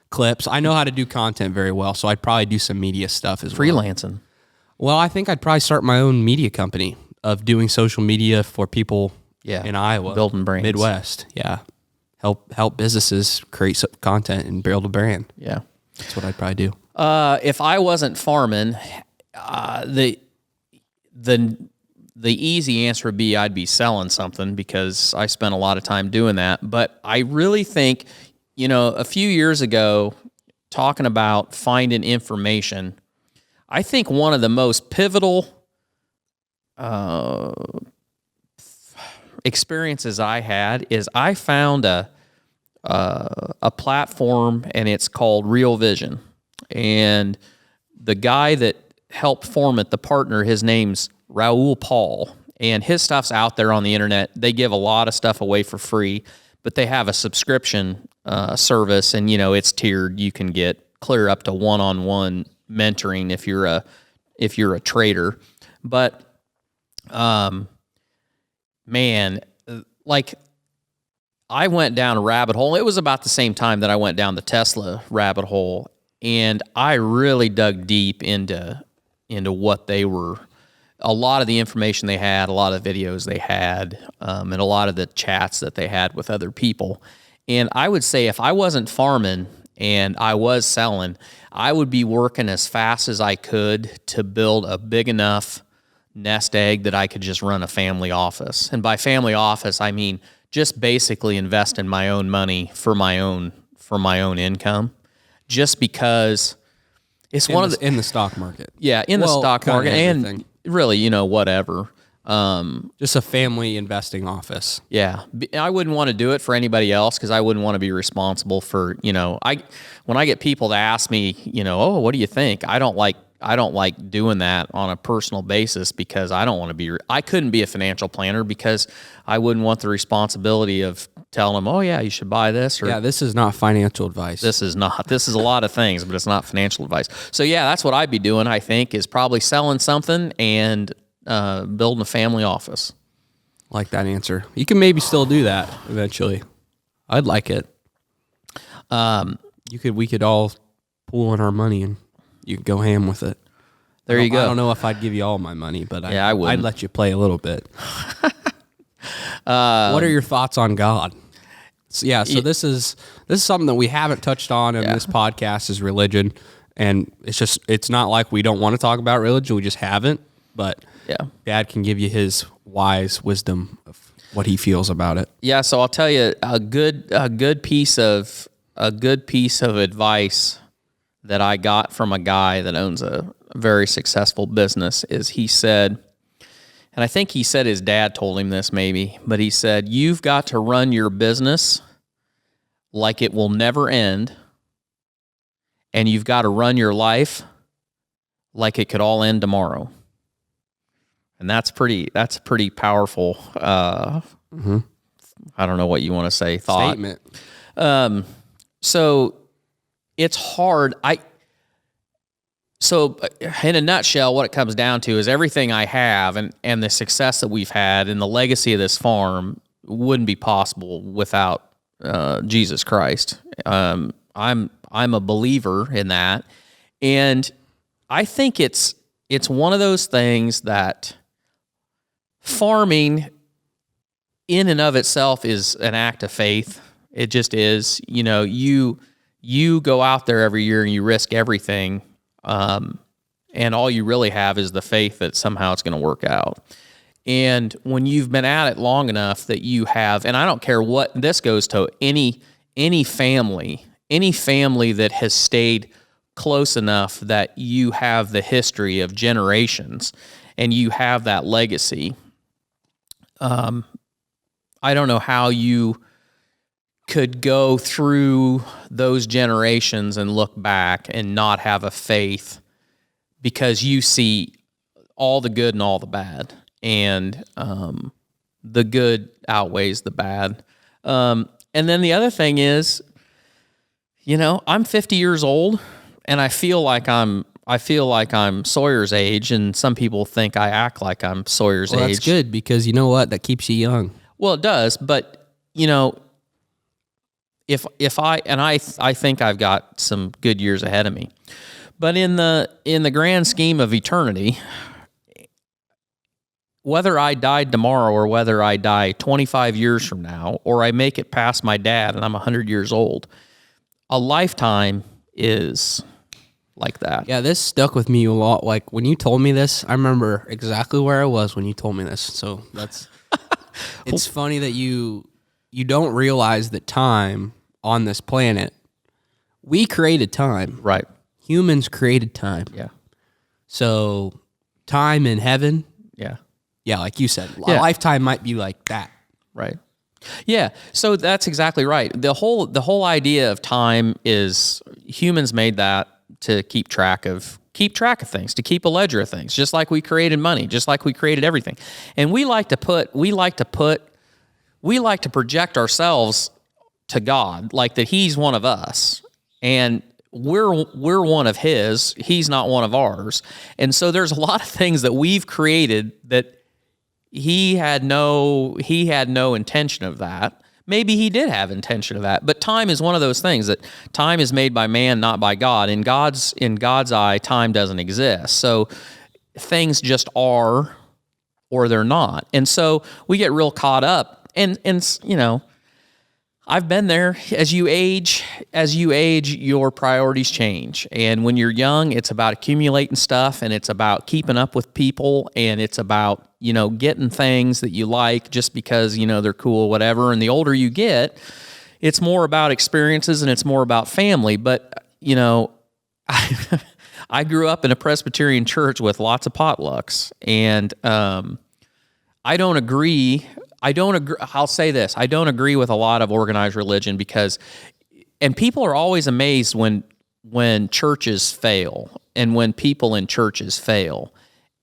clips. I know how to do content very well. So I'd probably do some media stuff as well. Freelancing. Well, I think I'd probably start my own media company of doing social media for people in Iowa. Building brands. Midwest. Yeah. Help businesses create some content and build a brand. Yeah. That's what I'd probably do. If I wasn't farming, the easy answer would be I'd be selling something, because I spent a lot of time doing that. But I really think, a few years ago, talking about finding information, I think one of the most pivotal experiences I had is I found a platform, and it's called Real Vision. And the guy that helped form it, the partner, his name's Raul Paul, and his stuff's out there on the internet. They give a lot of stuff away for free, but they have a subscription service, and it's tiered. You can get clear up to one-on-one mentoring if you're a trader. But man, like, I went down a rabbit hole. It was about the same time that I went down the Tesla rabbit hole, and I really dug deep into what they were. A lot of the information they had, a lot of videos they had, and a lot of the chats that they had with other people. And I would say if I wasn't farming and I was selling, I would be working as fast as I could to build a big enough nest egg that I could just run a family office. And by family office, I mean just basically invest in my own money for my own income, just because it's in the stock market. Yeah, in the stock market, and really, whatever. Just a family investing office. Yeah, I wouldn't want to do it for anybody else, because I wouldn't want to be responsible for, when I get people to ask me, oh, what do you think? I don't like doing that on a personal basis, because I couldn't be a financial planner, because I wouldn't want the responsibility of telling them, oh yeah, you should buy this. Or, yeah, this is not financial advice. This is a lot of things, but it's not financial advice. So yeah, that's what I'd be doing, I think, is probably selling something and building a family office. Like that answer. You can maybe still do that eventually. I'd like it. We could all pool in our money and you could go ham with it. There you go. I don't know if I'd give you all my money, but I would. I'd let you play a little bit. What are your thoughts on God? So this is something that we haven't touched on in this podcast, is religion. And it's not like we don't want to talk about religion, we just haven't. But Dad can give you his wise wisdom of what he feels about it. Yeah, so I'll tell you a good piece of advice that I got from a guy that owns a very successful business is, he said, and I think he said his dad told him this maybe, but he said, you've got to run your business like it will never end, and you've got to run your life like it could all end tomorrow. And that's pretty powerful. I don't know what you want to say. Thought. Statement. So it's hard. So in a nutshell, what it comes down to is everything I have and the success that we've had and the legacy of this farm wouldn't be possible without Jesus Christ. I'm a believer in that, and I think it's one of those things that farming in and of itself is an act of faith. It just is. You know, you go out there every year and you risk everything, and all you really have is the faith that somehow it's going to work out. And when you've been at it long enough that you have, and I don't care what, this goes to any family that has stayed close enough that you have the history of generations and you have that legacy. I don't know how you could go through those generations and look back and not have a faith, because you see all the good and all the bad, and the good outweighs the bad. And then the other thing is, you know, I'm 50 years old and I feel like I'm Sawyer's age, and some people think I act like I'm Sawyer's age. That's good, because you know what? That keeps you young. Well, it does, but you know, if I think I've got some good years ahead of me. But in the grand scheme of eternity, whether I died tomorrow or whether I die 25 years from now, or I make it past my dad and I'm 100 years old, a lifetime is like that. Yeah, this stuck with me a lot. Like when you told me this, I remember exactly where I was when you told me this. So that's, it's funny that you don't realize that time on this planet, we created time. Right. Humans created time. Yeah. So time in heaven. Yeah. Yeah, like you said, a lifetime might be like that. Right. Yeah. So that's exactly right. The whole idea of time is humans made that to keep track of things, to keep a ledger of things, just like we created money, just like we created everything. And we like to project ourselves to God, like that he's one of us and we're one of his, he's not one of ours. And so there's a lot of things that we've created that he had no intention of that. Maybe he did have intention of that, but time is one of those things that time is made by man, not by God. In God's eye, time doesn't exist. So things just are, or they're not. And so we get real caught up, and you know, I've been there. As you age, your priorities change. And when you're young, it's about accumulating stuff, and it's about keeping up with people, and it's about, you know, getting things that you like just because, you know, they're cool, whatever. And the older you get, it's more about experiences and it's more about family. But, you know, I grew up in a Presbyterian church with lots of potlucks, and I don't agree. I'll say this. I don't agree with a lot of organized religion and people are always amazed when churches fail and when people in churches fail.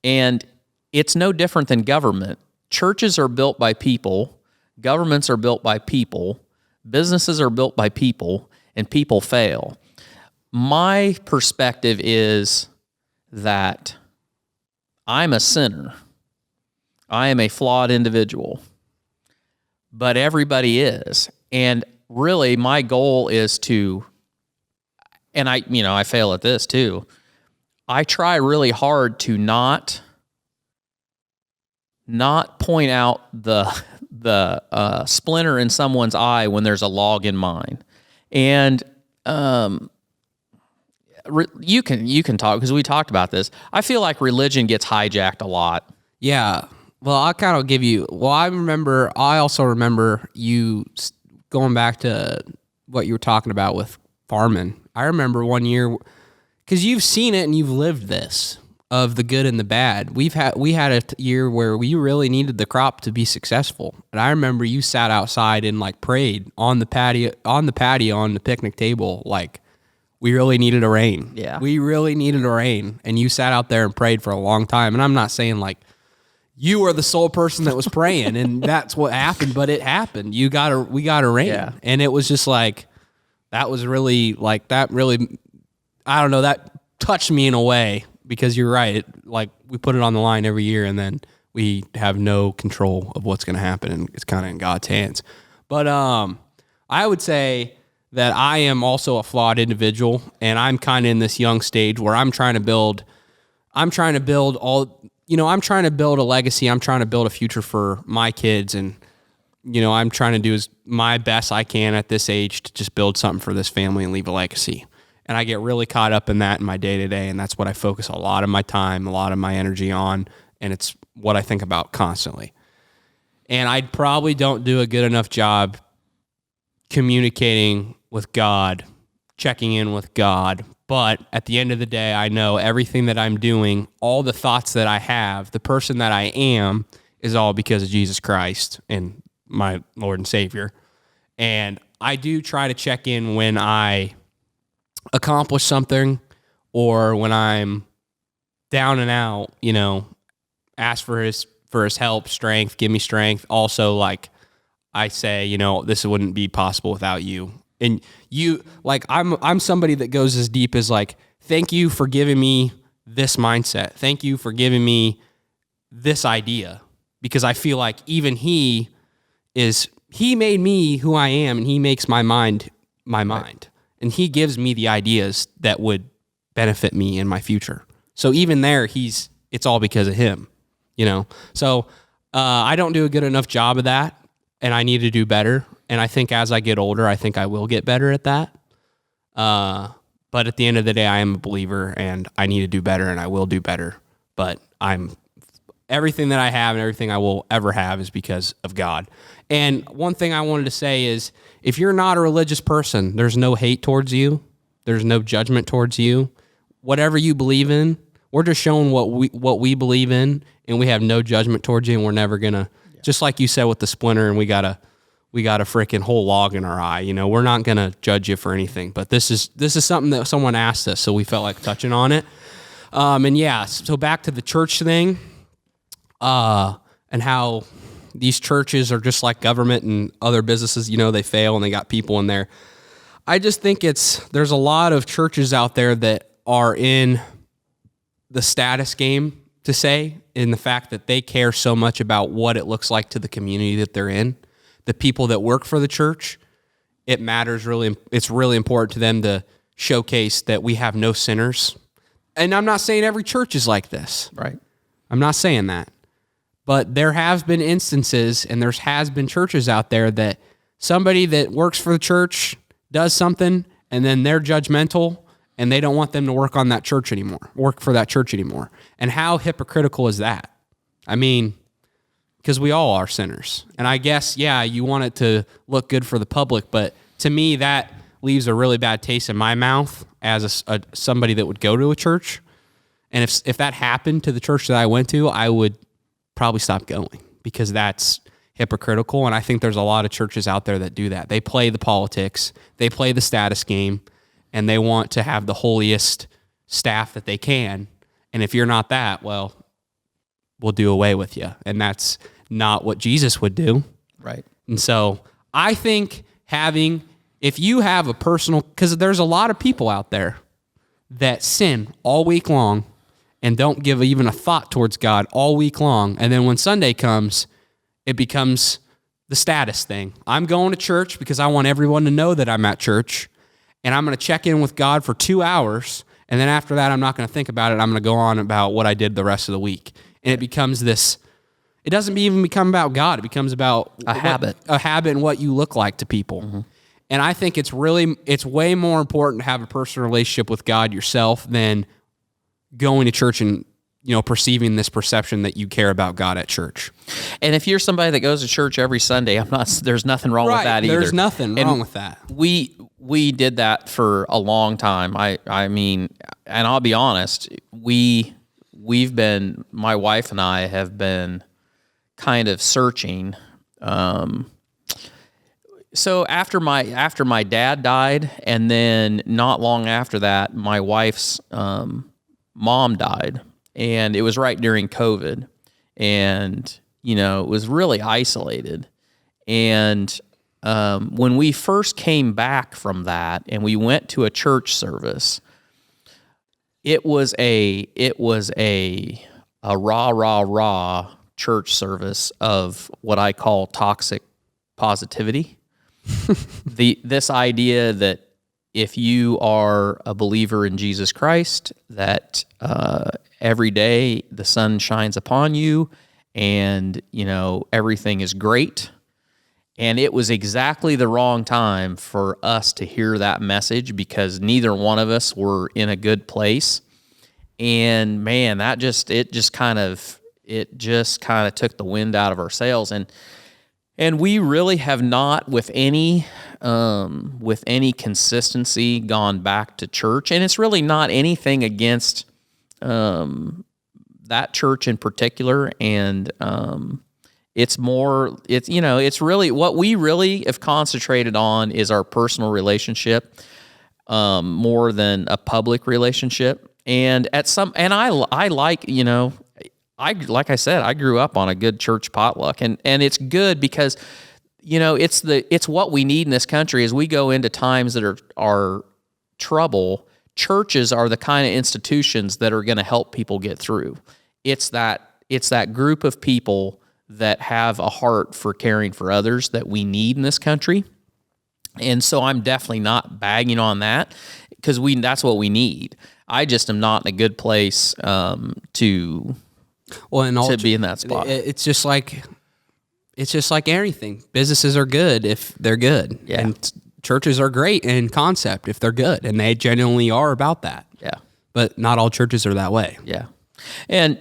And it's no different than government. Churches are built by people, governments are built by people, businesses are built by people, and people fail. My perspective is that I'm a sinner. I am a flawed individual. But everybody is. And really my goal is to, and I fail at this too. I try really hard to not point out the splinter in someone's eye when there's a log in mine. And you can talk, because we talked about this. I feel like religion gets hijacked a lot. Yeah. Well, I'll kind of give you, I also remember you going back to what you were talking about with farming. I remember one year, because you've seen it and you've lived this, of the good and the bad. We had a year where we really needed the crop to be successful. And I remember you sat outside and like prayed on the patio on the picnic table, like we really needed a rain. Yeah. We really needed a rain. And you sat out there and prayed for a long time. And I'm not saying like you were the sole person that was praying and that's what happened, but it happened. We got a rain. Yeah. And it was just like, that was really like, that really, I don't know, that touched me in a way, because you're right. Like, we put it on the line every year, and then we have no control of what's going to happen, and it's kind of in God's hands. But I would say that I am also a flawed individual, and I'm kind of in this young stage where I'm trying to build a legacy. I'm trying to build a future for my kids, and I'm trying to do my best I can at this age to just build something for this family and leave a legacy. And I get really caught up in that in my day-to-day, and that's what I focus a lot of my time, a lot of my energy on, and it's what I think about constantly. And I probably don't do a good enough job communicating with God, checking in with God. But at the end of the day, I know everything that I'm doing, all the thoughts that I have, the person that I am, is all because of Jesus Christ and my Lord and Savior. And I do try to check in when I accomplish something, or when I'm down and out, ask for his help, strength, give me strength. Also, like, I say, this wouldn't be possible without you. And you, like, I'm somebody that goes as deep as, like, thank you for giving me this mindset. Thank you for giving me this idea, because I feel like even he made me who I am, and he makes my mind my mind. And he gives me the ideas that would benefit me in my future. So even there, it's all because of him, So I don't do a good enough job of that, and I need to do better. And I think as I get older, I think I will get better at that. But at the end of the day, I am a believer, and I need to do better, and I will do better. But everything that I have and everything I will ever have is because of God. And one thing I wanted to say is, if you're not a religious person, there's no hate towards you. There's no judgment towards you. Whatever you believe in, we're just showing what we believe in, and we have no judgment towards you, and we're never gonna, just like you said with the splinter, and we got a freaking whole log in our eye. We're not gonna judge you for anything. But this is something that someone asked us, so we felt like touching on it. And yeah, so back to the church thing, and how these churches are just like government and other businesses, they fail and they got people in there. I just think there's a lot of churches out there that are in the status game, to say, in the fact that they care so much about what it looks like to the community that they're in. The people that work for the church, it's really important to them to showcase that we have no sinners. And I'm not saying every church is like this. Right. I'm not saying that. But there have been instances, and there has been churches out there that somebody that works for the church does something, and then they're judgmental, and they don't want them to work for that church anymore. And how hypocritical is that? I mean, because we all are sinners. And I guess, you want it to look good for the public, but to me, that leaves a really bad taste in my mouth as somebody that would go to a church. And if that happened to the church that I went to, I would probably stop going, because that's hypocritical. And I think there's a lot of churches out there that do that. They play the politics, they play the status game, and they want to have the holiest staff that they can. And if you're not that, well, we'll do away with you. And that's not what Jesus would do. Right. And so I think if you have a personal, because there's a lot of people out there that sin all week long and don't give even a thought towards God all week long. And then when Sunday comes, it becomes the status thing. I'm going to church because I want everyone to know that I'm at church, and I'm going to check in with God for 2 hours. And then after that, I'm not going to think about it. I'm going to go on about what I did the rest of the week. And it becomes this, it doesn't even become about God. It becomes about a habit and what you look like to people. Mm-hmm. And I think it's way more important to have a personal relationship with God yourself than going to church and, perceiving this perception that you care about God at church. And if you're somebody that goes to church every Sunday, there's nothing wrong with that either. There's nothing wrong with that. We did that for a long time. I mean, and I'll be honest, we've been, my wife and I have been kind of searching. So after my dad died, and then not long after that, my wife's mom died, and it was right during COVID, and it was really isolated. And when we first came back from that, and we went to a church service, it was a rah church service of what I call toxic positivity. This idea that if you are a believer in Jesus Christ, that every day the sun shines upon you, and everything is great. And it was exactly the wrong time for us to hear that message, because neither one of us were in a good place. And man, it just kind of took the wind out of our sails. And we really have not, with any consistency, gone back to church. And it's really not anything against that church in particular. And it's really what we really have concentrated on is our personal relationship more than a public relationship. And like I said, I grew up on a good church potluck, and it's good because it's what we need in this country as we go into times that are trouble. Churches are the kind of institutions that are going to help people get through. It's that group of people that have a heart for caring for others that we need in this country. And so I'm definitely not bagging on that, because that's what we need. I just am not in a good place to be in that spot. It's just like everything. Businesses are good if they're good. Yeah. And churches are great in concept if they're good, and they genuinely are about that. Yeah. But not all churches are that way. Yeah. And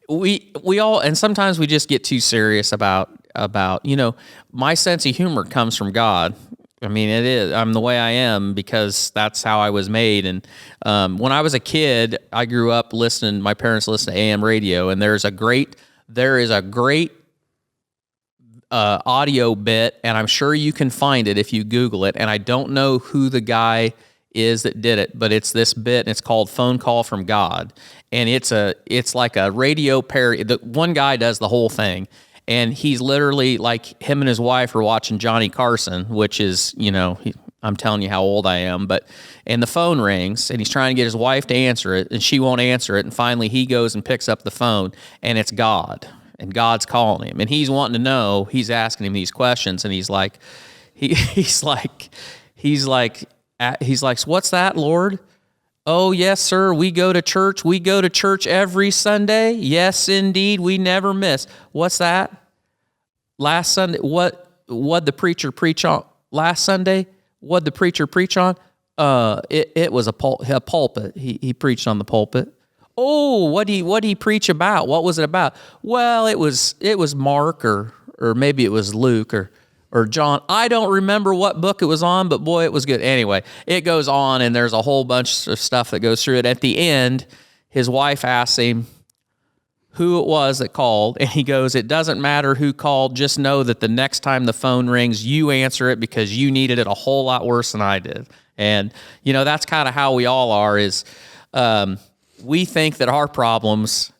we all, and sometimes we just get too serious about my sense of humor comes from God. I mean, it is. I'm the way I am because that's how I was made. And when I was a kid, I grew up listening. My parents listened to AM radio, and there is a great audio bit, and I'm sure you can find it if you Google it. And I don't know who the guy is that did it, but it's this bit, and it's called "Phone Call from God," and it's like a radio parody. The one guy does the whole thing. And he's literally like, him and his wife are watching Johnny Carson, which is, I'm telling you how old I am, and the phone rings, and he's trying to get his wife to answer it, and she won't answer it. And finally he goes and picks up the phone, and it's God, and God's calling him, and he's wanting to know, he's asking him these questions, and he's like, what's that, Lord? Oh, yes, sir. We go to church. We go to church every Sunday. Yes, indeed. We never miss. What's that? Last Sunday, what'd the preacher preach on? Last Sunday, what'd the preacher preach on? It was a pulpit. He preached on the pulpit. Oh, what'd he preach about? What was it about? Well, it was Mark or maybe it was Luke or John. I don't remember what book it was on, but boy, it was good. Anyway, it goes on, and there's a whole bunch of stuff that goes through it. At the end, his wife asks him who it was that called, and he goes, "It doesn't matter who called. Just know that the next time the phone rings, you answer it, because you needed it a whole lot worse than I did." And, that's kind of how we all are, is we think that our problems,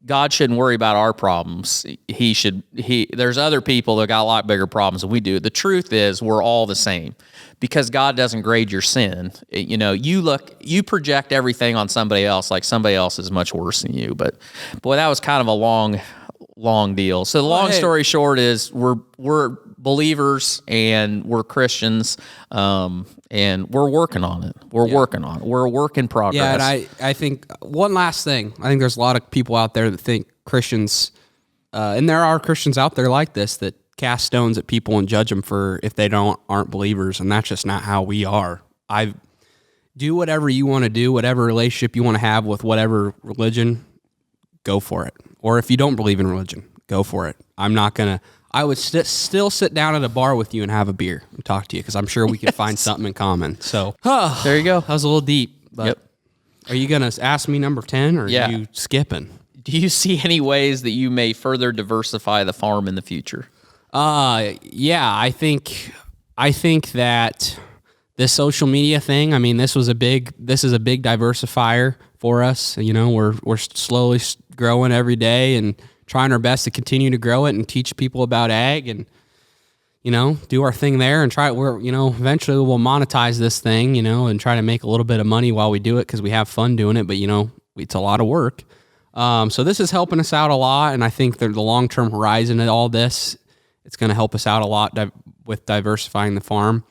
God shouldn't worry about our problems. There's other people that got a lot bigger problems than we do. The truth is, we're all the same, because God doesn't grade your sin. You project everything on somebody else, like somebody else is much worse than you. But boy, that was kind of a long deal. So the long story short is we're believers and we're Christians, and we're working on it. We're working on it. We're a work in progress. Yeah, and I think one last thing. I think there's a lot of people out there that think Christians, and there are Christians out there like this, that cast stones at people and judge them for if they aren't believers, and that's just not how we are. I do whatever you want to do, whatever relationship you want to have with whatever religion, go for it. Or if you don't believe in religion, go for it. I would still sit down at a bar with you and have a beer and talk to you, because I'm sure we can find something in common. So there you go. That was a little deep. But Yep. Are you going to ask me number 10, or are you skipping? Do you see any ways that you may further diversify the farm in the future? Yeah, I think that this social media thing, I mean, this is a big diversifier for us. We're slowly growing every day and trying our best to continue to grow it and teach people about ag. And do our thing there and try it. Eventually we'll monetize this thing, and try to make a little bit of money while we do it because we have fun doing it. But, it's a lot of work. So this is helping us out a lot. And I think the long-term horizon of all this, it's going to help us out a lot with diversifying the farm.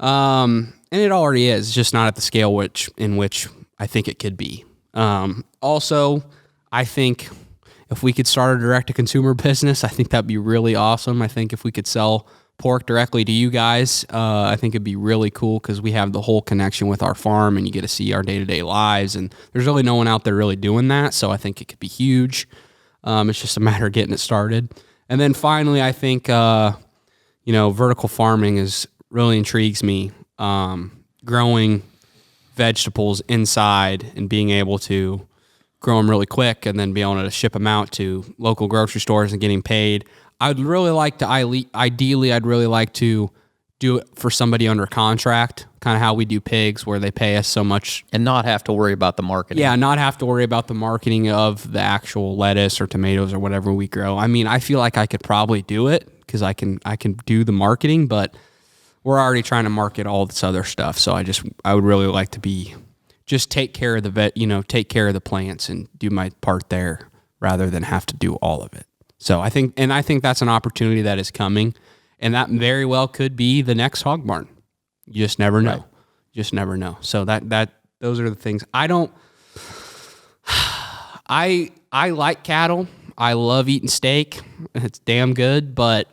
And it already is, just not at the scale in which I think it could be. Also, I think if we could start a direct-to-consumer business, I think that'd be really awesome. I think if we could sell pork directly to you guys, I think it'd be really cool because we have the whole connection with our farm and you get to see our day-to-day lives. And there's really no one out there really doing that, so I think it could be huge. It's just a matter of getting it started. And then finally, I think, vertical farming really intrigues me. Growing vegetables inside and being able to grow them really quick and then be able to ship them out to local grocery stores and getting paid. I'd really like to, ideally, I'd really like to do it for somebody under contract, kind of how we do pigs, where they pay us so much. And not have to worry about the marketing. Yeah, not have to worry about the marketing of the actual lettuce or tomatoes or whatever we grow. I mean, I feel like I could probably do it because I can do the marketing, but we're already trying to market all this other stuff. So I would really like to just take care of take care of the plants and do my part there rather than have to do all of it. So I think that's an opportunity that is coming, and that very well could be the next hog barn. You just never know. Right. Just never know. So those are the things. I like cattle. I love eating steak. It's damn good, but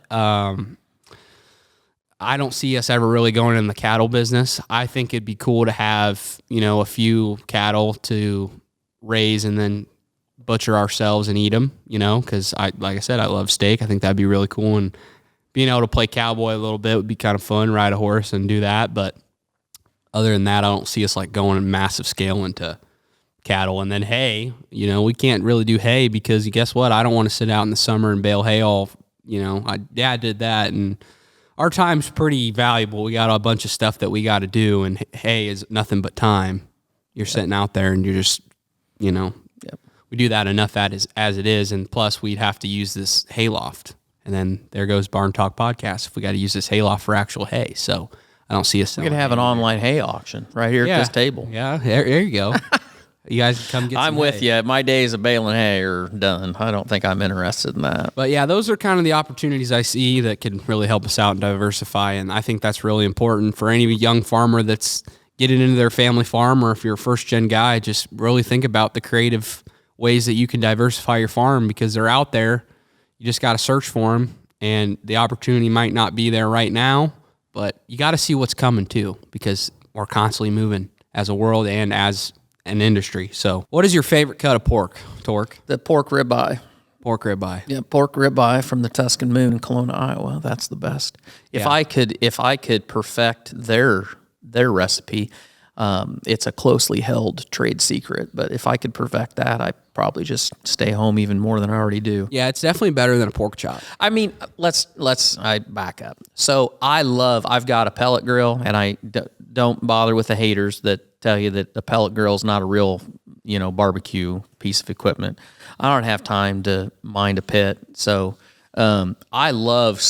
I don't see us ever really going in the cattle business. I think it'd be cool to have, a few cattle to raise and then butcher ourselves and eat them, because like I said, I love steak. I think that'd be really cool. And being able to play cowboy a little bit would be kind of fun, ride a horse and do that. But other than that, I don't see us like going in massive scale into cattle. And then hay, we can't really do hay because guess what? I don't want to sit out in the summer and bale hay all, Dad did that, and our time's pretty valuable. We got a bunch of stuff that we got to do, and hay is nothing but time. You're sitting out there and you're just, we do that enough as it is. And plus we'd have to use this hayloft, and then there goes Barn Talk Podcast if we got to use this hayloft for actual hay. So I don't see us. We could have an online hay auction right here at this table. Yeah, there you go. You guys can come get some I'm with you. My days of baling hay are done. I don't think I'm interested in that. But yeah, those are kind of the opportunities I see that can really help us out and diversify. And I think that's really important for any young farmer that's getting into their family farm, or if you're a first-gen guy, just really think about the creative ways that you can diversify your farm, because they're out there. You just got to search for them, and the opportunity might not be there right now, but you got to see what's coming too, because we're constantly moving as a world and as an industry. So what is your favorite cut of pork, Torque? The pork ribeye. Pork ribeye. Yeah, pork ribeye from the Tuscan Moon in Kelowna, Iowa. That's the best. If I could perfect their recipe, it's a closely held trade secret, but if I could perfect that, I probably just stay home even more than I already do. Yeah, it's definitely better than a pork chop. I mean, I back up. So I've got a pellet grill, and I don't bother with the haters that tell you that a pellet grill is not a real, barbecue piece of equipment. I don't have time to mind a pit. So I love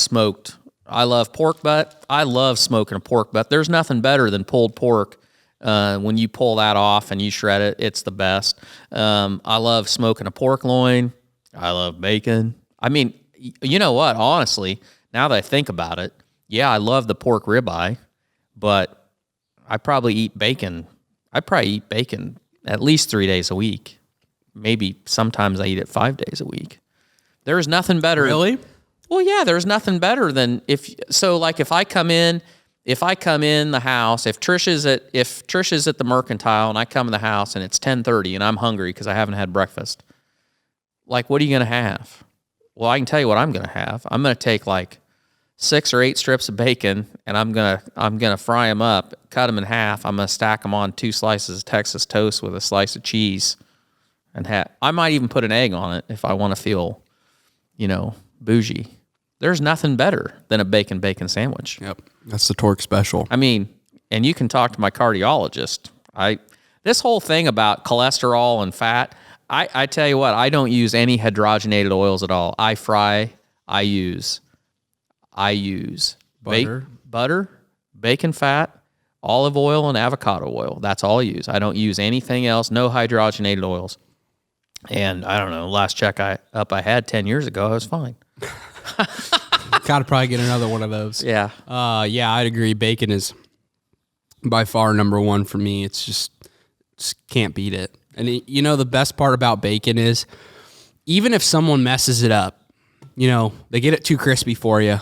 pork butt. I love smoking a pork butt. There's nothing better than pulled pork. When you pull that off and you shred it, it's the best. I love smoking a pork loin. I love bacon. I mean, you know what? Honestly, now that I think about it, yeah, I love the pork ribeye, but I probably eat bacon. I probably eat bacon at least 3 days a week. Maybe sometimes I eat it 5 days a week. There is nothing better. Really? Well, yeah, there's nothing better than if I come in the house, if Trish is at the Mercantile and I come in the house and it's 10:30 and I'm hungry because I haven't had breakfast, like, what are you going to have? Well, I can tell you what I'm going to have. I'm going to take like 6 or 8 strips of bacon, and I'm gonna fry them up, cut them in half. I'm gonna stack them on 2 slices of Texas toast with a slice of cheese, and I might even put an egg on it if I want to feel, bougie. There's nothing better than a bacon sandwich. Yep, that's the Torque special. I mean, and you can talk to my cardiologist. This whole thing about cholesterol and fat, I tell you what, I don't use any hydrogenated oils at all. I fry. I use Butter. butter, bacon fat, olive oil, and avocado oil. That's all I use. I don't use anything else, no hydrogenated oils. And I don't know, last check I had 10 years ago, I was fine. Got to probably get another one of those. Yeah. Yeah, I'd agree. Bacon is by far number one for me. It's just can't beat it. And the best part about bacon is even if someone messes it up, they get it too crispy for you,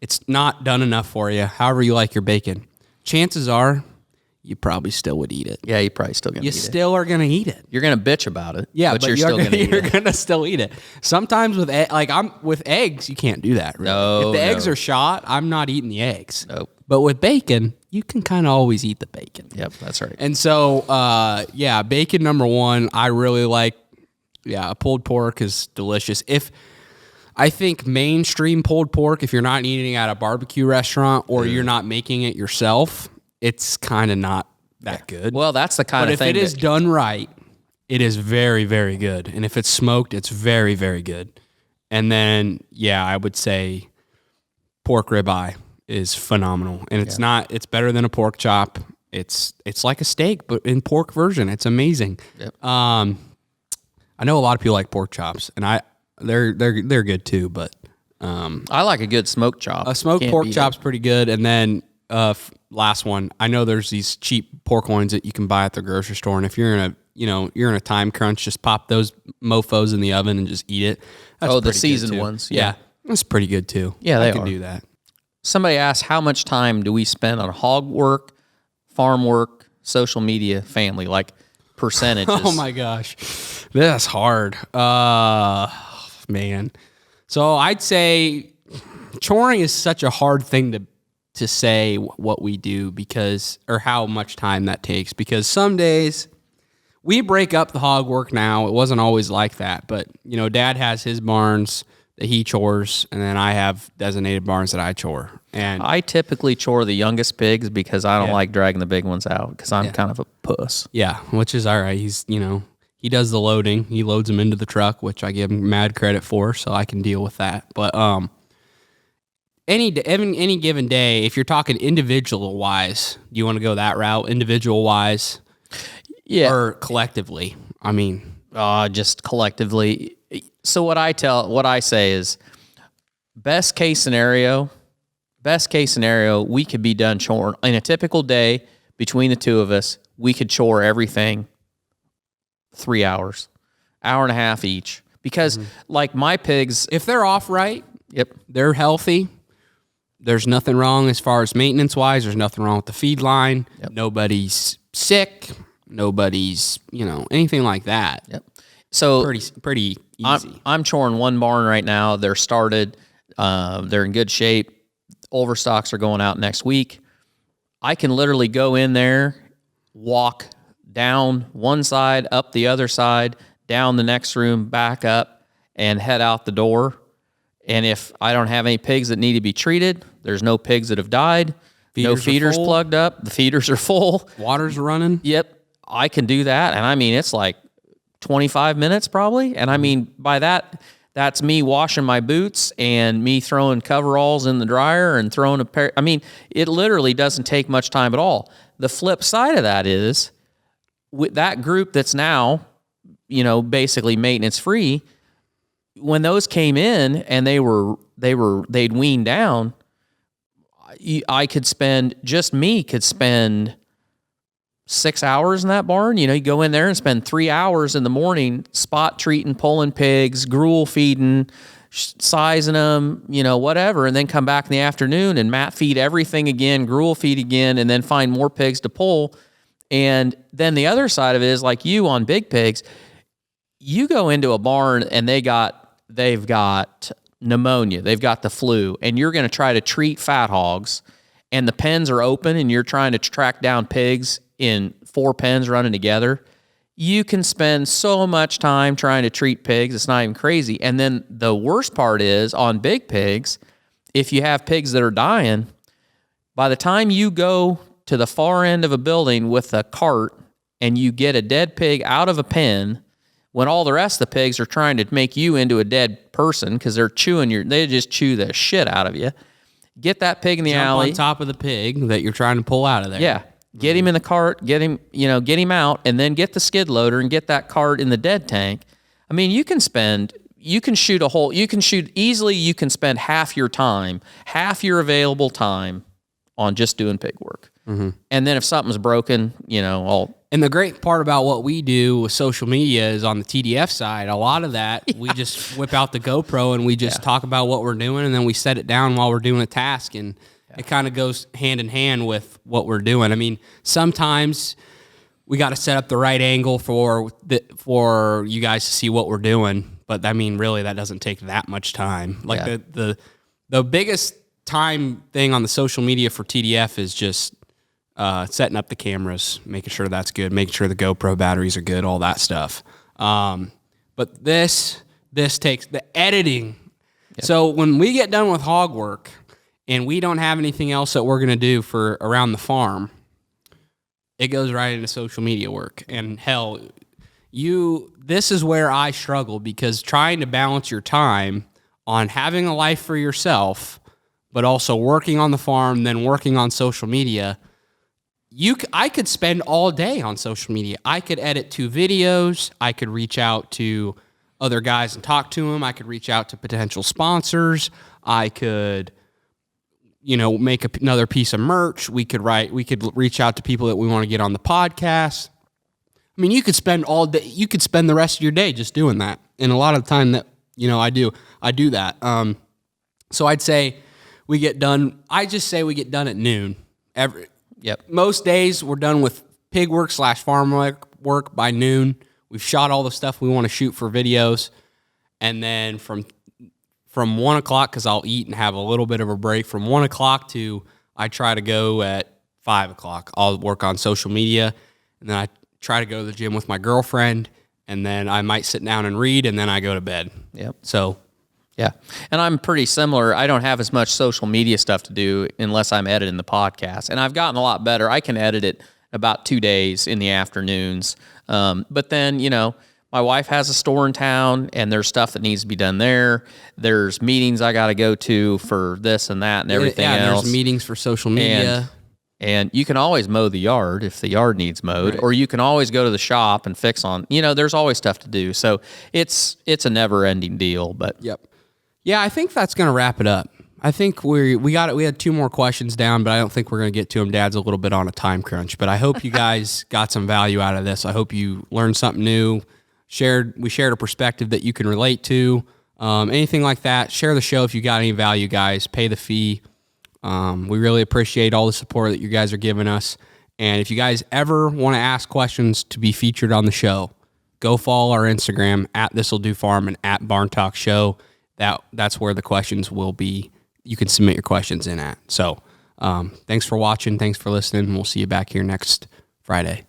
it's not done enough for you, however you like your bacon, chances are you probably still would eat it. Yeah, you're probably still going to eat it. You still are going to eat it. You're going to bitch about it. Yeah, but you're still going to eat it. You're going to still eat it. Sometimes with with eggs, you can't do that. Really. No, if the eggs are shot, I'm not eating the eggs. Nope. But with bacon, you can kind of always eat the bacon. Yep, that's right. And so, bacon number one. I really like. Yeah, pulled pork is delicious. I think mainstream pulled pork, if you're not eating at a barbecue restaurant or you're not making it yourself, it's kind of not that good. Well, that's the kind but of thing. But if it is done right, it is very, very good. And if it's smoked, it's very, very good. And then, I would say pork ribeye is phenomenal. And it's better than a pork chop. It's like a steak, but in pork version. It's amazing. Yep. I know a lot of people like pork chops, and they're good too. But I like a good smoked chop. a smoked pork chop's pretty good. And then last one, I know there's these cheap pork loins that you can buy at the grocery store, and if you're in a time crunch, just pop those mofos in the oven and just eat it. That's the pretty good, seasoned too. ones. Yeah, that's pretty good too. Yeah, I they can are. do that. Somebody asked, how much time do we spend on hog work, farm work, social media, family, like percentages? Oh my gosh, that's hard. Man. So I'd say choring is such a hard thing to say what we do or how much time that takes, because some days we break up the hog work now. It wasn't always like that, but Dad has his barns that he chores, and then I have designated barns that I chore. And I typically chore the youngest pigs because I don't like dragging the big ones out because I'm kind of a puss. Yeah, which is all right. He's, he does the loading. He loads them into the truck, which I give him mad credit for, so I can deal with that. But any given day, if you're talking individual wise, do you want to go that route, individual wise, or collectively? I mean, just collectively. So what I say is, best case scenario, we could be done choring in a typical day. Between the two of us, we could chore everything 3 hours, hour and a half each. Because like my pigs, if they're off right, yep, they're healthy. There's nothing wrong as far as maintenance wise. There's nothing wrong with the feed line. Yep. Nobody's sick. Nobody's anything like that. Yep. So pretty easy. I'm choring one barn right now. They're started. They're in good shape. Overstocks are going out next week. I can literally go in there, walk down one side, up the other side, down the next room, back up, and head out the door. And if I don't have any pigs that need to be treated, there's no pigs that have died, no feeders plugged up, the feeders are full. Water's running. Yep, I can do that. And I mean, it's like 25 minutes probably. And I mean, by that's me washing my boots and me throwing coveralls in the dryer and throwing a pair. I mean, it literally doesn't take much time at all. The flip side of that is, with that group that's now, basically maintenance free, when those came in and they'd weaned down, could spend 6 hours in that barn. You go in there and spend 3 hours in the morning spot treating, pulling pigs, gruel feeding, sizing them, whatever, and then come back in the afternoon and mat feed everything again, gruel feed again, and then find more pigs to pull. And then the other side of it is, like you on big pigs, you go into a barn and they've got pneumonia, they've got the flu, and you're going to try to treat fat hogs, and the pens are open and you're trying to track down pigs in 4 pens running together. You can spend so much time trying to treat pigs, it's not even crazy. And then the worst part is, on big pigs, if you have pigs that are dying, by the time you go to the far end of a building with a cart and you get a dead pig out of a pen, when all the rest of the pigs are trying to make you into a dead person because they're they just chew the shit out of you. Get that pig in the alley. On top of the pig that you're trying to pull out of there. Yeah. Get him in the cart, get him out, and then get the skid loader and get that cart in the dead tank. I mean, you can spend half your time, half your available time on just doing pig work. Mm-hmm. And then if something's broken, And the great part about what we do with social media is on the TDF side, a lot of that, we just whip out the GoPro and we just talk about what we're doing, and then we set it down while we're doing a task, and it kind of goes hand in hand with what we're doing. I mean, sometimes we got to set up the right angle for you guys to see what we're doing, but I mean, really, that doesn't take that much time. Like the biggest time thing on the social media for TDF is just setting up the cameras, making sure that's good, making sure the GoPro batteries are good, all that stuff. But this takes the editing. Yep. So when we get done with hog work and we don't have anything else that we're going to do for around the farm, it goes right into social media work. And hell, this is where I struggle, because trying to balance your time on having a life for yourself, but also working on the farm, then working on social media, I could spend all day on social media. I could edit 2 videos. I could reach out to other guys and talk to them. I could reach out to potential sponsors. I could, make another piece of merch. We could reach out to people that we want to get on the podcast. I mean, you could spend all day. You could spend the rest of your day just doing that. And a lot of the time that I do that. So I'd say we get done. I just say we get done at noon. Most days we're done with pig work / farm work by noon. We've shot all the stuff we want to shoot for videos, and then from 1 o'clock, because I'll eat and have a little bit of a break, from 1 o'clock to I try to go at 5 o'clock. I'll work on social media, and then I try to go to the gym with my girlfriend, and then I might sit down and read, and then I go to bed. Yep. So, yeah. And I'm pretty similar. I don't have as much social media stuff to do unless I'm editing the podcast. And I've gotten a lot better. I can edit it about 2 days in the afternoons. But then, my wife has a store in town, and there's stuff that needs to be done there. There's meetings I got to go to for this and that and everything else. There's meetings for social media. And you can always mow the yard if the yard needs mowed, or you can always go to the shop and fix on. There's always stuff to do. So it's a never-ending deal. But yeah, I think that's going to wrap it up. I think we had 2 more questions down, but I don't think we're going to get to them. Dad's a little bit on a time crunch, but I hope you guys got some value out of this. I hope you learned something new. We shared a perspective that you can relate to. Anything like that, share the show if you got any value, guys. Pay the fee. We really appreciate all the support that you guys are giving us. And if you guys ever want to ask questions to be featured on the show, go follow our Instagram at this'll-do-farm and at Barn Talk Show. That's where the questions will be. You can submit your questions in at. So thanks for watching. Thanks for listening. We'll see you back here next Friday.